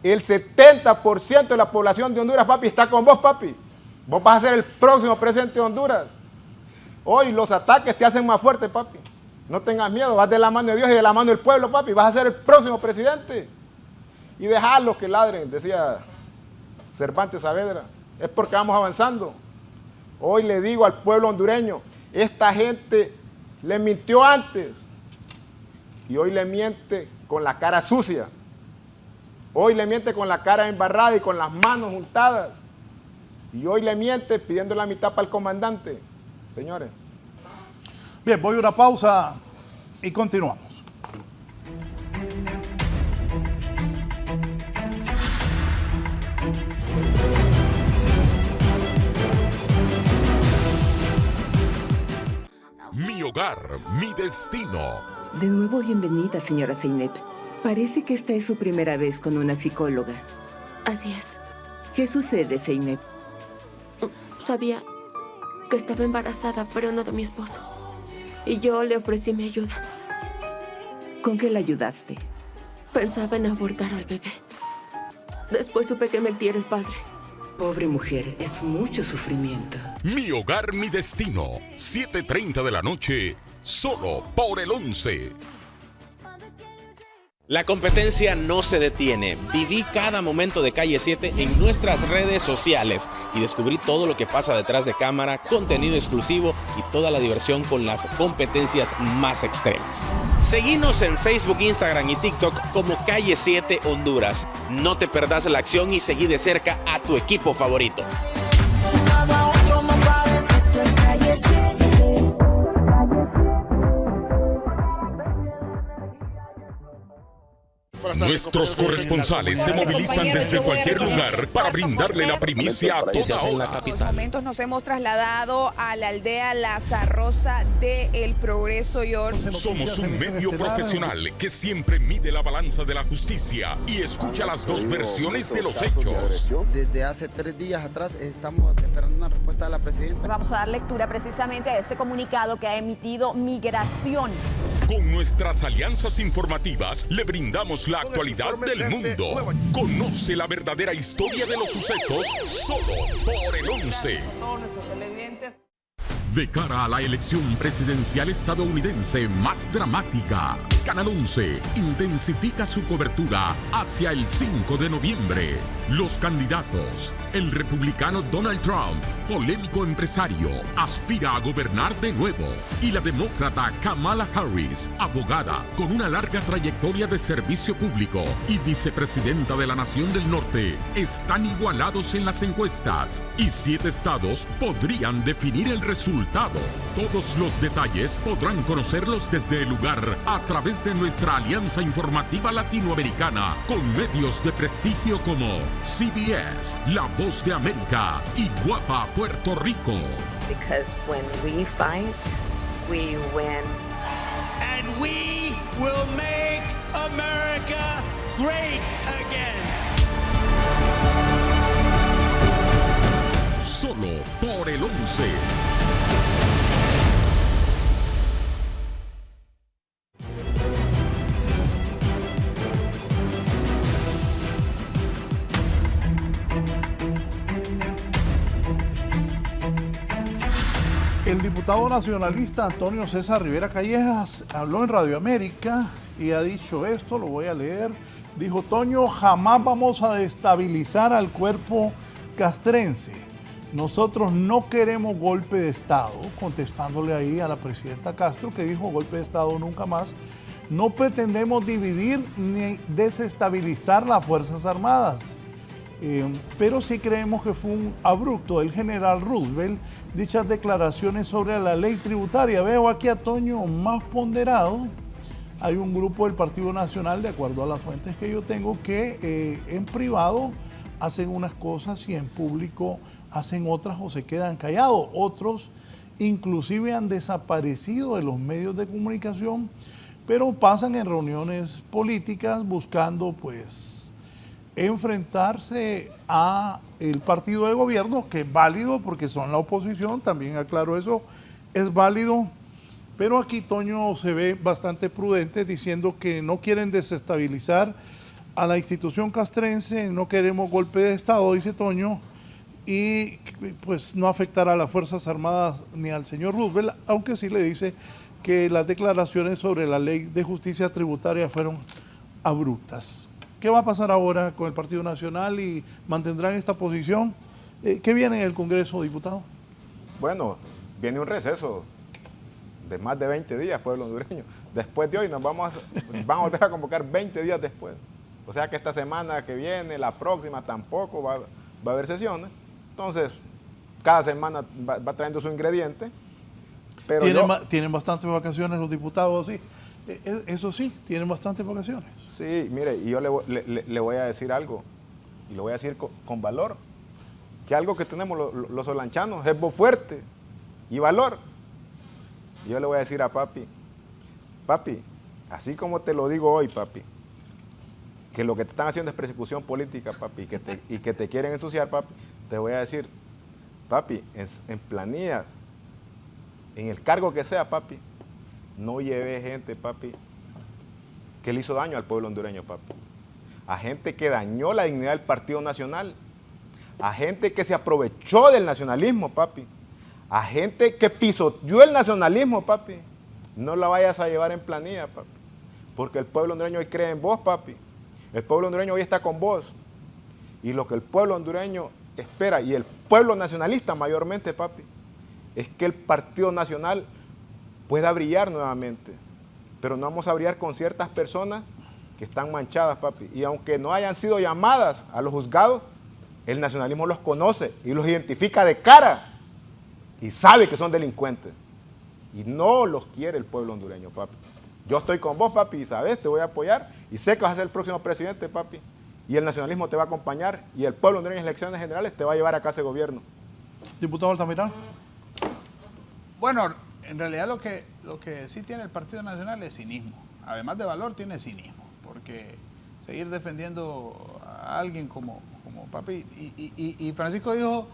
[SPEAKER 2] El 70% de la población de Honduras, papi, está con vos, papi. Vos vas a ser el próximo presidente de Honduras. Hoy los ataques te hacen más fuerte, papi. No tengas miedo, vas de la mano de Dios y de la mano del pueblo, papi. Vas a ser el próximo presidente. Y dejarlos que ladren, decía Cervantes Saavedra. Es porque vamos avanzando. Hoy le digo al pueblo hondureño, esta gente le mintió antes. y hoy le miente con la cara sucia. Hoy le miente con la cara embarrada y con las manos juntadas. Y hoy le miente pidiendo la mitad para el comandante. Señores.
[SPEAKER 1] Bien, voy a una pausa y continuamos.
[SPEAKER 7] Mi hogar, mi destino.
[SPEAKER 8] De nuevo, bienvenida, señora Zeynep. Parece que esta es su primera vez con una psicóloga.
[SPEAKER 9] Así es.
[SPEAKER 8] ¿Qué sucede, Zeynep?
[SPEAKER 9] Sabía que estaba embarazada, pero no de mi esposo. Y yo le ofrecí mi ayuda.
[SPEAKER 8] ¿Con qué la ayudaste?
[SPEAKER 9] Pensaba en abortar al bebé. Después supe que Mehdi era el padre.
[SPEAKER 8] Pobre mujer, es mucho sufrimiento.
[SPEAKER 7] Mi hogar, mi destino. 7:30 de la noche, solo por el 11.
[SPEAKER 10] La competencia no se detiene. Viví cada momento de Calle 7 en nuestras redes sociales y descubrí todo lo que pasa detrás de cámara, contenido exclusivo y toda la diversión con las competencias más extremas. Seguinos en Facebook, Instagram y TikTok como Calle 7 Honduras. No te perdas la acción y seguí de cerca a tu equipo favorito.
[SPEAKER 7] Nuestros corresponsales se movilizan desde cualquier lugar para brindarle la primicia a toda hora.
[SPEAKER 11] En estos momentos nos hemos trasladado a la aldea Laza Rosa de El Progreso y
[SPEAKER 7] Somos un medio profesional que siempre mide la balanza de la justicia y escucha las dos versiones de los hechos.
[SPEAKER 12] Desde hace 3 días atrás estamos esperando una respuesta de la presidenta.
[SPEAKER 11] Vamos a dar lectura precisamente a este comunicado que ha emitido Migración.
[SPEAKER 7] Con nuestras alianzas informativas le brindamos la actualidad del mundo. Conoce la verdadera historia de los sucesos solo por el 11. De cara a la elección presidencial estadounidense más dramática, Canal 11 intensifica su cobertura hacia el 5 de noviembre. Los candidatos: el republicano Donald Trump, polémico empresario, aspira a gobernar de nuevo, y la demócrata Kamala Harris, abogada con una larga trayectoria de servicio público y vicepresidenta de la Nación del Norte, están igualados en las encuestas y 7 estados podrían definir el resultado. Todos los detalles podrán conocerlos desde el lugar a través de nuestra alianza informativa latinoamericana con medios de prestigio como CBS, La Voz de América y Guapa Puerto Rico.
[SPEAKER 13] Because when we fight, we win.
[SPEAKER 14] And we will make America great again.
[SPEAKER 7] Solo por el 11.
[SPEAKER 1] El diputado nacionalista Antonio César Rivera Callejas habló en Radio América y ha dicho esto, lo voy a leer. Dijo: Toño, jamás vamos a destabilizar al cuerpo castrense. Nosotros no queremos golpe de Estado, contestándole ahí a la presidenta Castro, que dijo golpe de Estado nunca más. No pretendemos dividir ni desestabilizar las Fuerzas Armadas. Pero sí creemos que fue un abrupto del general Roosevelt dichas declaraciones sobre la ley tributaria. Veo aquí a Toño más ponderado. Hay un grupo del Partido Nacional, de acuerdo a las fuentes que yo tengo, que en privado hacen unas cosas y en público hacen otras o se quedan callados. Otros inclusive han desaparecido de los medios de comunicación, pero pasan en reuniones políticas buscando pues enfrentarse a el partido de gobierno, que es válido porque son la oposición, también aclaro eso, es válido, pero aquí Toño se ve bastante prudente diciendo que no quieren desestabilizar a la institución castrense, no queremos golpe de Estado, dice Toño, y pues no afectar a las Fuerzas Armadas ni al señor Roosevelt, aunque sí le dice que las declaraciones sobre la ley de justicia tributaria fueron abruptas. ¿Qué va a pasar ahora con el Partido Nacional y mantendrán esta posición? ¿Qué viene en el Congreso, diputado?
[SPEAKER 2] Bueno, viene un receso de más de 20 días, pueblo hondureño. después de hoy van a volver a convocar 20 días después. O sea que esta semana que viene, la próxima tampoco va a haber sesiones. Entonces, cada semana va trayendo su ingrediente. Pero
[SPEAKER 1] ¿Tienen bastantes vacaciones los diputados? Sí. Eso sí, tienen bastantes vacaciones.
[SPEAKER 2] Sí, mire, y yo le voy a decir algo, y lo voy a decir con valor, que algo que tenemos los solanchanos es voz fuerte y valor. Y yo le voy a decir a papi, así como te lo digo hoy, papi, que lo que te están haciendo es persecución política, papi, y que te quieren ensuciar, papi, te voy a decir, papi, en planillas, en el cargo que sea, papi, no lleve gente, papi, que le hizo daño al pueblo hondureño, papi. A gente que dañó la dignidad del Partido Nacional, a gente que se aprovechó del nacionalismo, papi, a gente que pisoteó el nacionalismo, papi. No la vayas a llevar en planilla, papi, porque el pueblo hondureño hoy cree en vos, papi. El pueblo hondureño hoy está con vos. Y lo que el pueblo hondureño espera, y el pueblo nacionalista mayormente, papi, es que el Partido Nacional pueda brillar nuevamente. Pero no vamos a brillar con ciertas personas que están manchadas, papi. Y aunque no hayan sido llamadas a los juzgados, el nacionalismo los conoce y los identifica de cara y sabe que son delincuentes. Y no los quiere el pueblo hondureño, papi. Yo estoy con vos, papi, y sabes, te voy a apoyar y sé que vas a ser el próximo presidente, papi. Y el nacionalismo te va a acompañar y el pueblo hondureño en elecciones generales te va a llevar a casa de gobierno.
[SPEAKER 1] Diputado Altamirano.
[SPEAKER 4] Bueno, en realidad lo que sí tiene el Partido Nacional es cinismo. Además de valor, tiene cinismo. Porque seguir defendiendo a alguien como papi, y Francisco dijo,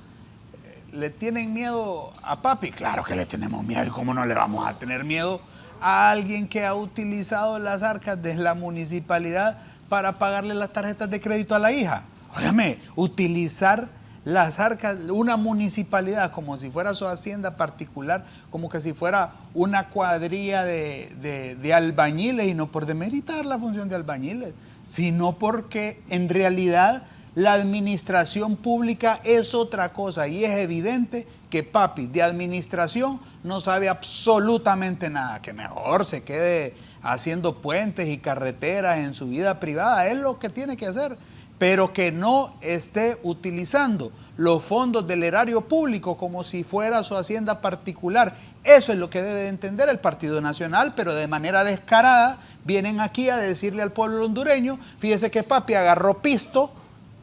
[SPEAKER 4] ¿le tienen miedo a papi? Claro que le tenemos miedo, y cómo no le vamos a tener miedo a alguien que ha utilizado las arcas de la municipalidad para pagarle las tarjetas de crédito a la hija. Óigame, utilizar las arcas, una municipalidad como si fuera su hacienda particular, como que si fuera una cuadrilla de albañiles, y no por demeritar la función de albañiles, sino porque en realidad la administración pública es otra cosa, y es evidente que papi de administración no sabe absolutamente nada, que mejor se quede haciendo puentes y carreteras en su vida privada, es lo que tiene que hacer, pero que no esté utilizando los fondos del erario público como si fuera su hacienda particular. Eso es lo que debe de entender el Partido Nacional, pero de manera descarada vienen aquí a decirle al pueblo hondureño, fíjese que papi agarró pisto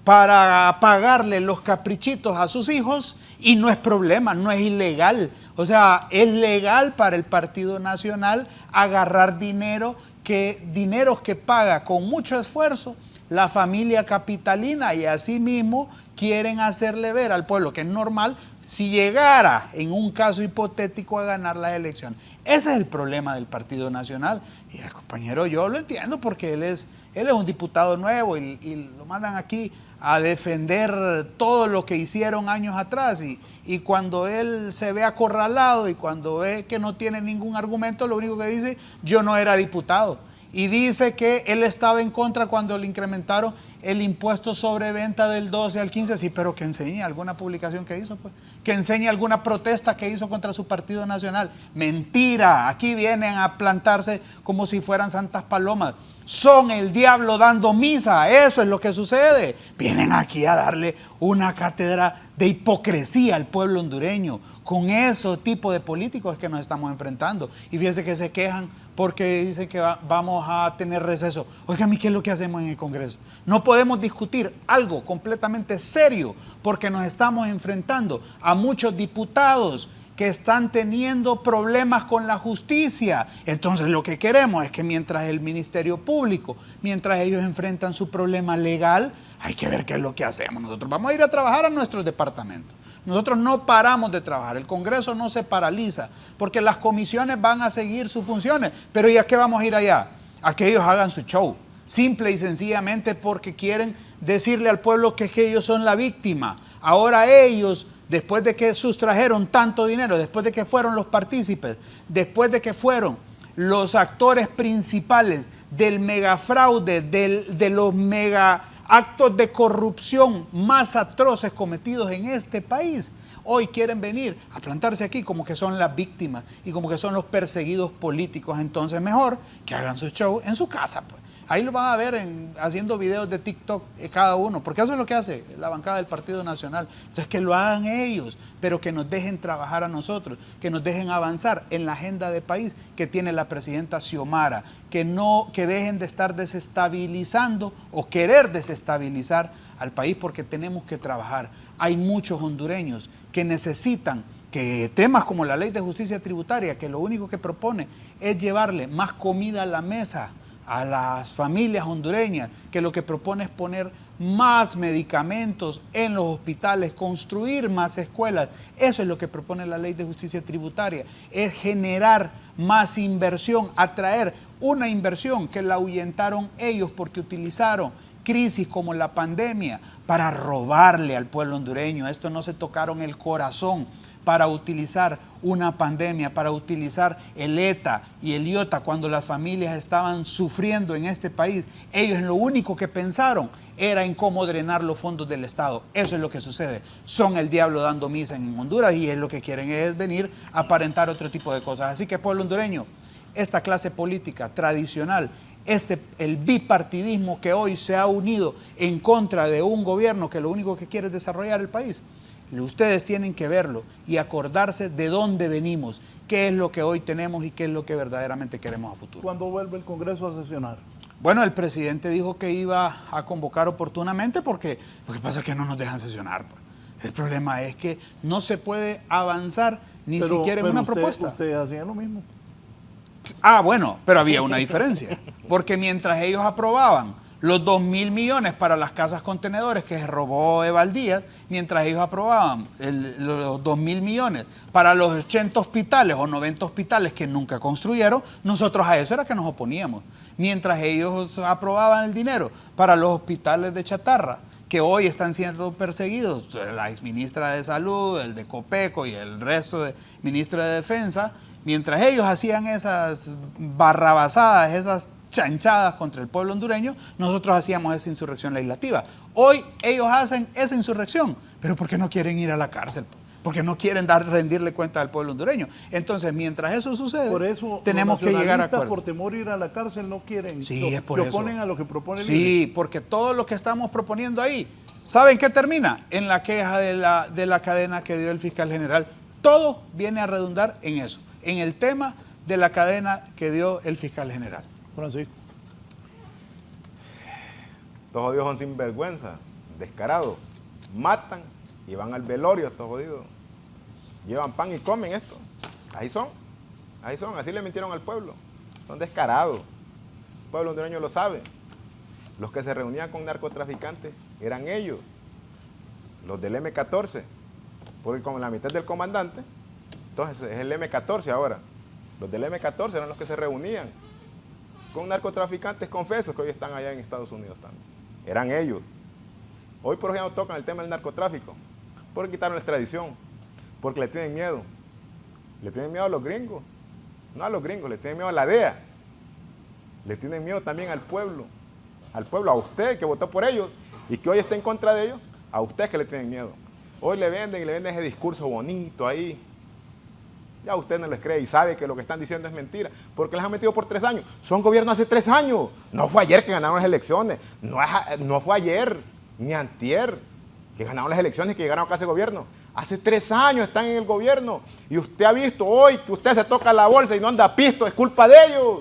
[SPEAKER 4] para pagarle los caprichitos a sus hijos y no es problema, no es ilegal. O sea, es legal para el Partido Nacional agarrar dineros que paga con mucho esfuerzo la familia capitalina, y así mismo quieren hacerle ver al pueblo que es normal si llegara en un caso hipotético a ganar las elecciones. Ese es el problema del Partido Nacional. Y el compañero, yo lo entiendo porque él es un diputado nuevo y lo mandan aquí a defender todo lo que hicieron años atrás, y cuando él se ve acorralado y cuando ve que no tiene ningún argumento, lo único que dice, yo no era diputado. Y dice que él estaba en contra cuando le incrementaron el impuesto sobre venta del 12 al 15, sí, pero que enseñe alguna publicación que hizo, pues, que enseñe alguna protesta que hizo contra su Partido Nacional. Mentira, aquí vienen a plantarse como si fueran santas palomas. Son el diablo dando misa, eso es lo que sucede. Vienen aquí a darle una cátedra de hipocresía al pueblo hondureño. Con ese tipo de políticos es que nos estamos enfrentando. Y fíjense que se quejan porque dicen que vamos a tener receso. Oigan, ¿qué es lo que hacemos en el Congreso? No podemos discutir algo completamente serio porque nos estamos enfrentando a muchos diputados que están teniendo problemas con la justicia. Entonces lo que queremos es que mientras el Ministerio Público, mientras ellos enfrentan su problema legal, hay que ver qué es lo que hacemos. Nosotros vamos a ir a trabajar a nuestros departamentos. Nosotros no paramos de trabajar, el Congreso no se paraliza, porque las comisiones van a seguir sus funciones. Pero ¿y a qué vamos a ir allá? A que ellos hagan su show, simple y sencillamente porque quieren decirle al pueblo que ellos son la víctima. Ahora ellos, después de que sustrajeron tanto dinero, después de que fueron los partícipes, después de que fueron los actores principales del megafraude, de los mega actos de corrupción más atroces cometidos en este país, hoy quieren venir a plantarse aquí como que son las víctimas y como que son los perseguidos políticos. Entonces mejor que hagan su show en su casa, pues. Ahí lo van a ver haciendo videos de TikTok cada uno, porque eso es lo que hace la bancada del Partido Nacional. Entonces que lo hagan ellos, pero que nos dejen trabajar a nosotros, que nos dejen avanzar en la agenda de país que tiene la presidenta Xiomara, que dejen de estar desestabilizando o querer desestabilizar al país, porque tenemos que trabajar. Hay muchos hondureños que necesitan que temas como la Ley de Justicia Tributaria, que lo único que propone es llevarle más comida a la mesa a las familias hondureñas, que lo que propone es poner más medicamentos en los hospitales, construir más escuelas. Eso es lo que propone la Ley de Justicia Tributaria, es generar más inversión, atraer una inversión que la ahuyentaron ellos porque utilizaron crisis como la pandemia para robarle al pueblo hondureño. Esto no se tocaron el corazón para utilizar una pandemia, para utilizar el ETA y el IOTA cuando las familias estaban sufriendo en este país. Ellos lo único que pensaron era en cómo drenar los fondos del Estado. Eso es lo que sucede. Son el diablo dando misa en Honduras y es lo que quieren es venir a aparentar otro tipo de cosas. Así que, pueblo hondureño, esta clase política tradicional, el bipartidismo que hoy se ha unido en contra de un gobierno que lo único que quiere es desarrollar el país, ustedes tienen que verlo y acordarse de dónde venimos, qué es lo que hoy tenemos y qué es lo que verdaderamente queremos a futuro.
[SPEAKER 1] ¿Cuándo vuelve el Congreso a sesionar?
[SPEAKER 4] Bueno, el presidente dijo que iba a convocar oportunamente porque lo que pasa es que no nos dejan sesionar. El problema es que no se puede avanzar ni siquiera en una propuesta.
[SPEAKER 1] Ustedes hacían lo mismo.
[SPEAKER 4] Ah, bueno, pero había una diferencia, porque mientras ellos aprobaban los 2.000 millones para las casas contenedores que se robó Eval Díaz, mientras ellos aprobaban los 2.000 millones para los 80 hospitales o 90 hospitales que nunca construyeron, nosotros a eso era que nos oponíamos. Mientras ellos aprobaban el dinero para los hospitales de chatarra, que hoy están siendo perseguidos, la exministra de Salud, el de Copeco y el resto de ministros de Defensa, mientras ellos hacían esas barrabasadas, esas chanchadas contra el pueblo hondureño, nosotros hacíamos esa insurrección legislativa. Hoy ellos hacen esa insurrección, pero ¿por qué no quieren ir a la cárcel? Porque no quieren rendirle cuenta al pueblo hondureño. Entonces, mientras eso sucede,
[SPEAKER 1] por eso,
[SPEAKER 4] tenemos que llegar a acuerdos.
[SPEAKER 1] Por temor a ir a la cárcel no quieren.
[SPEAKER 4] Sí, es por eso.
[SPEAKER 1] Se oponen a lo que propone el
[SPEAKER 4] Sí,
[SPEAKER 1] INE.
[SPEAKER 4] porque todo lo que estamos proponiendo ahí, ¿saben qué termina? En la queja de la cadena que dio el fiscal general. Todo viene a redundar en eso, en el tema de la cadena que dio el fiscal general.
[SPEAKER 1] Francisco.
[SPEAKER 2] Estos jodidos son sinvergüenza, descarados. Matan y van al velorio estos jodidos. Llevan pan y comen esto. Ahí son, así le mintieron al pueblo. Son descarados. El pueblo hondureño lo sabe. Los que se reunían con narcotraficantes eran ellos, los del M14, porque con la mitad del comandante, entonces es el M14 ahora. Los del M14 eran los que se reunían con narcotraficantes confesos que hoy están allá en Estados Unidos también. Eran ellos. Hoy por hoy ya no tocan el tema del narcotráfico, porque quitaron la extradición, porque le tienen miedo. Le tienen miedo a los gringos, no a los gringos, le tienen miedo a la DEA. Le tienen miedo también al pueblo, a usted que votó por ellos y que hoy está en contra de ellos, a usted que le tienen miedo. Hoy le venden ese discurso bonito ahí. Ya usted no les cree y sabe que lo que están diciendo es mentira, porque les han metido por 3 años. Son gobierno hace 3 años. No fue ayer que ganaron las elecciones, no fue ayer ni antier que ganaron las elecciones y que llegaron a casa de gobierno. Hace 3 años están en el gobierno y usted ha visto hoy que usted se toca la bolsa y no anda pisto, es culpa de ellos.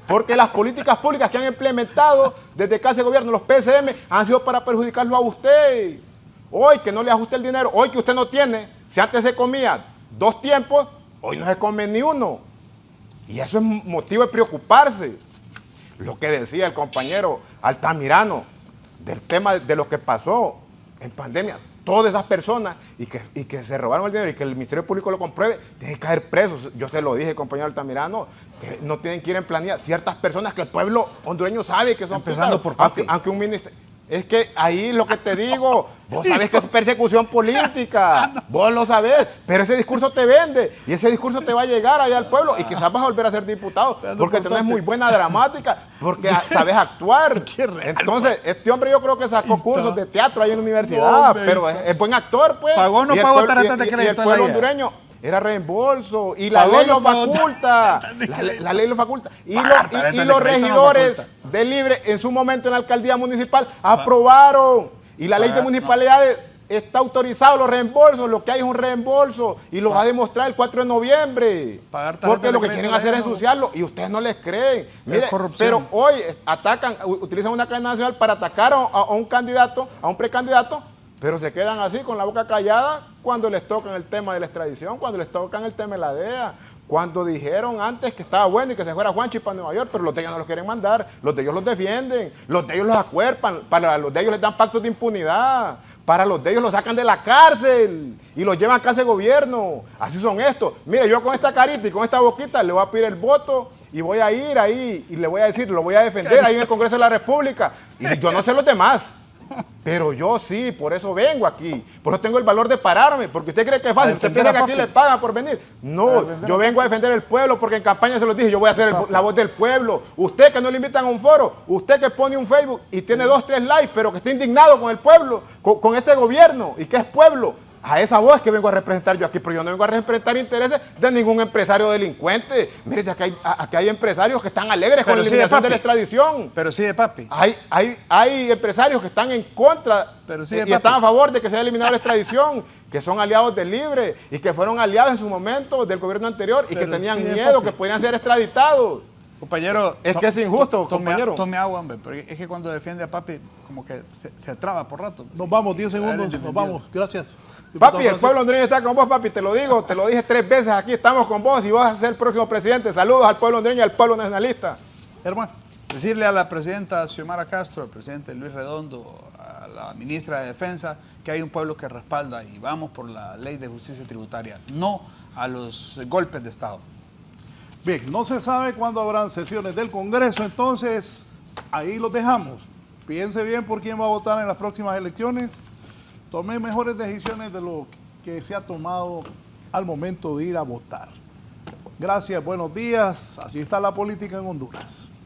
[SPEAKER 2] Porque las políticas públicas que han implementado desde casa de gobierno, los PSM, han sido para perjudicarlo a usted. Hoy que no le ajuste el dinero, hoy que usted no tiene, si antes se comía 2 tiempos, hoy no se come ni uno. Y eso es motivo de preocuparse. Lo que decía el compañero Altamirano del tema de lo que pasó en pandemia. Todas esas personas y que se robaron el dinero y que el Ministerio Público lo compruebe, tienen que caer presos. Yo se lo dije, compañero Altamirano, que no tienen que ir en planilla ciertas personas que el pueblo hondureño sabe que son
[SPEAKER 4] empezando
[SPEAKER 2] pesados,
[SPEAKER 4] por papi.
[SPEAKER 2] aunque un ministerio... Es que ahí lo que te digo, vos sabés que es persecución política, vos lo sabés, pero ese discurso te vende y ese discurso te va a llegar allá al pueblo y quizás vas a volver a ser diputado porque tenés muy buena dramática, porque sabes actuar. Entonces, este hombre yo creo que sacó cursos de teatro ahí en la universidad, pero es buen actor, pues.
[SPEAKER 4] ¿Pagó o no pagó tarjetas de crédito?
[SPEAKER 2] Y el pueblo hondureño era reembolso y la ley lo faculta. La ley lo faculta. Y los regidores de Libre en su momento en la alcaldía municipal aprobaron. Y la ley de municipalidades está autorizado los reembolsos. Lo que hay es un reembolso y lo va a demostrar el 4 de noviembre. Porque lo que quieren hacer es ensuciarlo y ustedes no les creen. Mire, pero hoy utilizan una cadena nacional para atacar a un candidato, a un precandidato. Pero se quedan así con la boca callada cuando les tocan el tema de la extradición, cuando les tocan el tema de la DEA, cuando dijeron antes que estaba bueno y que se fuera Juanchi para Nueva York, pero los de ellos no los quieren mandar, los de ellos los defienden, los de ellos los acuerpan, para los de ellos les dan pactos de impunidad, para los de ellos los sacan de la cárcel y los llevan a casa de gobierno. Así son estos. Mire, yo con esta carita y con esta boquita le voy a pedir el voto y voy a ir ahí y le voy a decir, lo voy a defender ahí en el Congreso de la República. Y yo no sé los demás. Pero yo sí, por eso vengo aquí, por eso tengo el valor de pararme, porque usted cree que es fácil, usted piensa que aquí le pagan por venir. No, yo vengo a defender el pueblo, porque en campaña se los dije, yo voy a ser la voz del pueblo. Usted que no le invitan a un foro, usted que pone un Facebook y tiene 2, 3 likes, pero que está indignado con el pueblo, con este gobierno, y que es pueblo. A esa voz que vengo a representar yo aquí, pero yo no vengo a representar intereses de ningún empresario delincuente. Mire, si aquí hay empresarios que están alegres con la eliminación de la extradición.
[SPEAKER 4] Pero sí de papi.
[SPEAKER 2] Hay empresarios que están en contra y están a favor de que se haya eliminado la extradición, que son aliados del Libre y que fueron aliados en su momento del gobierno anterior y que tenían miedo que podrían ser extraditados.
[SPEAKER 4] Compañero,
[SPEAKER 2] es que es injusto, compañero.
[SPEAKER 4] Tome agua, hombre, porque es que cuando defiende a papi, como que se traba por rato.
[SPEAKER 1] Nos vamos, 10 segundos, nos vamos. Gracias.
[SPEAKER 2] Papi, el pueblo hondureño está con vos, papi, te lo digo, te lo dije 3 veces aquí, estamos con vos y vos vas a ser el próximo presidente. Saludos al pueblo hondureño y al pueblo nacionalista.
[SPEAKER 1] Hermano.
[SPEAKER 4] Decirle a la presidenta Xiomara Castro, al presidente Luis Redondo, a la ministra de Defensa, que hay un pueblo que respalda y vamos por la ley de justicia tributaria, no a los golpes de Estado.
[SPEAKER 1] Bien, no se sabe cuándo habrán sesiones del Congreso, entonces ahí los dejamos. Piense bien por quién va a votar en las próximas elecciones. Tome mejores decisiones de lo que se ha tomado al momento de ir a votar. Gracias, buenos días. Así está la política en Honduras.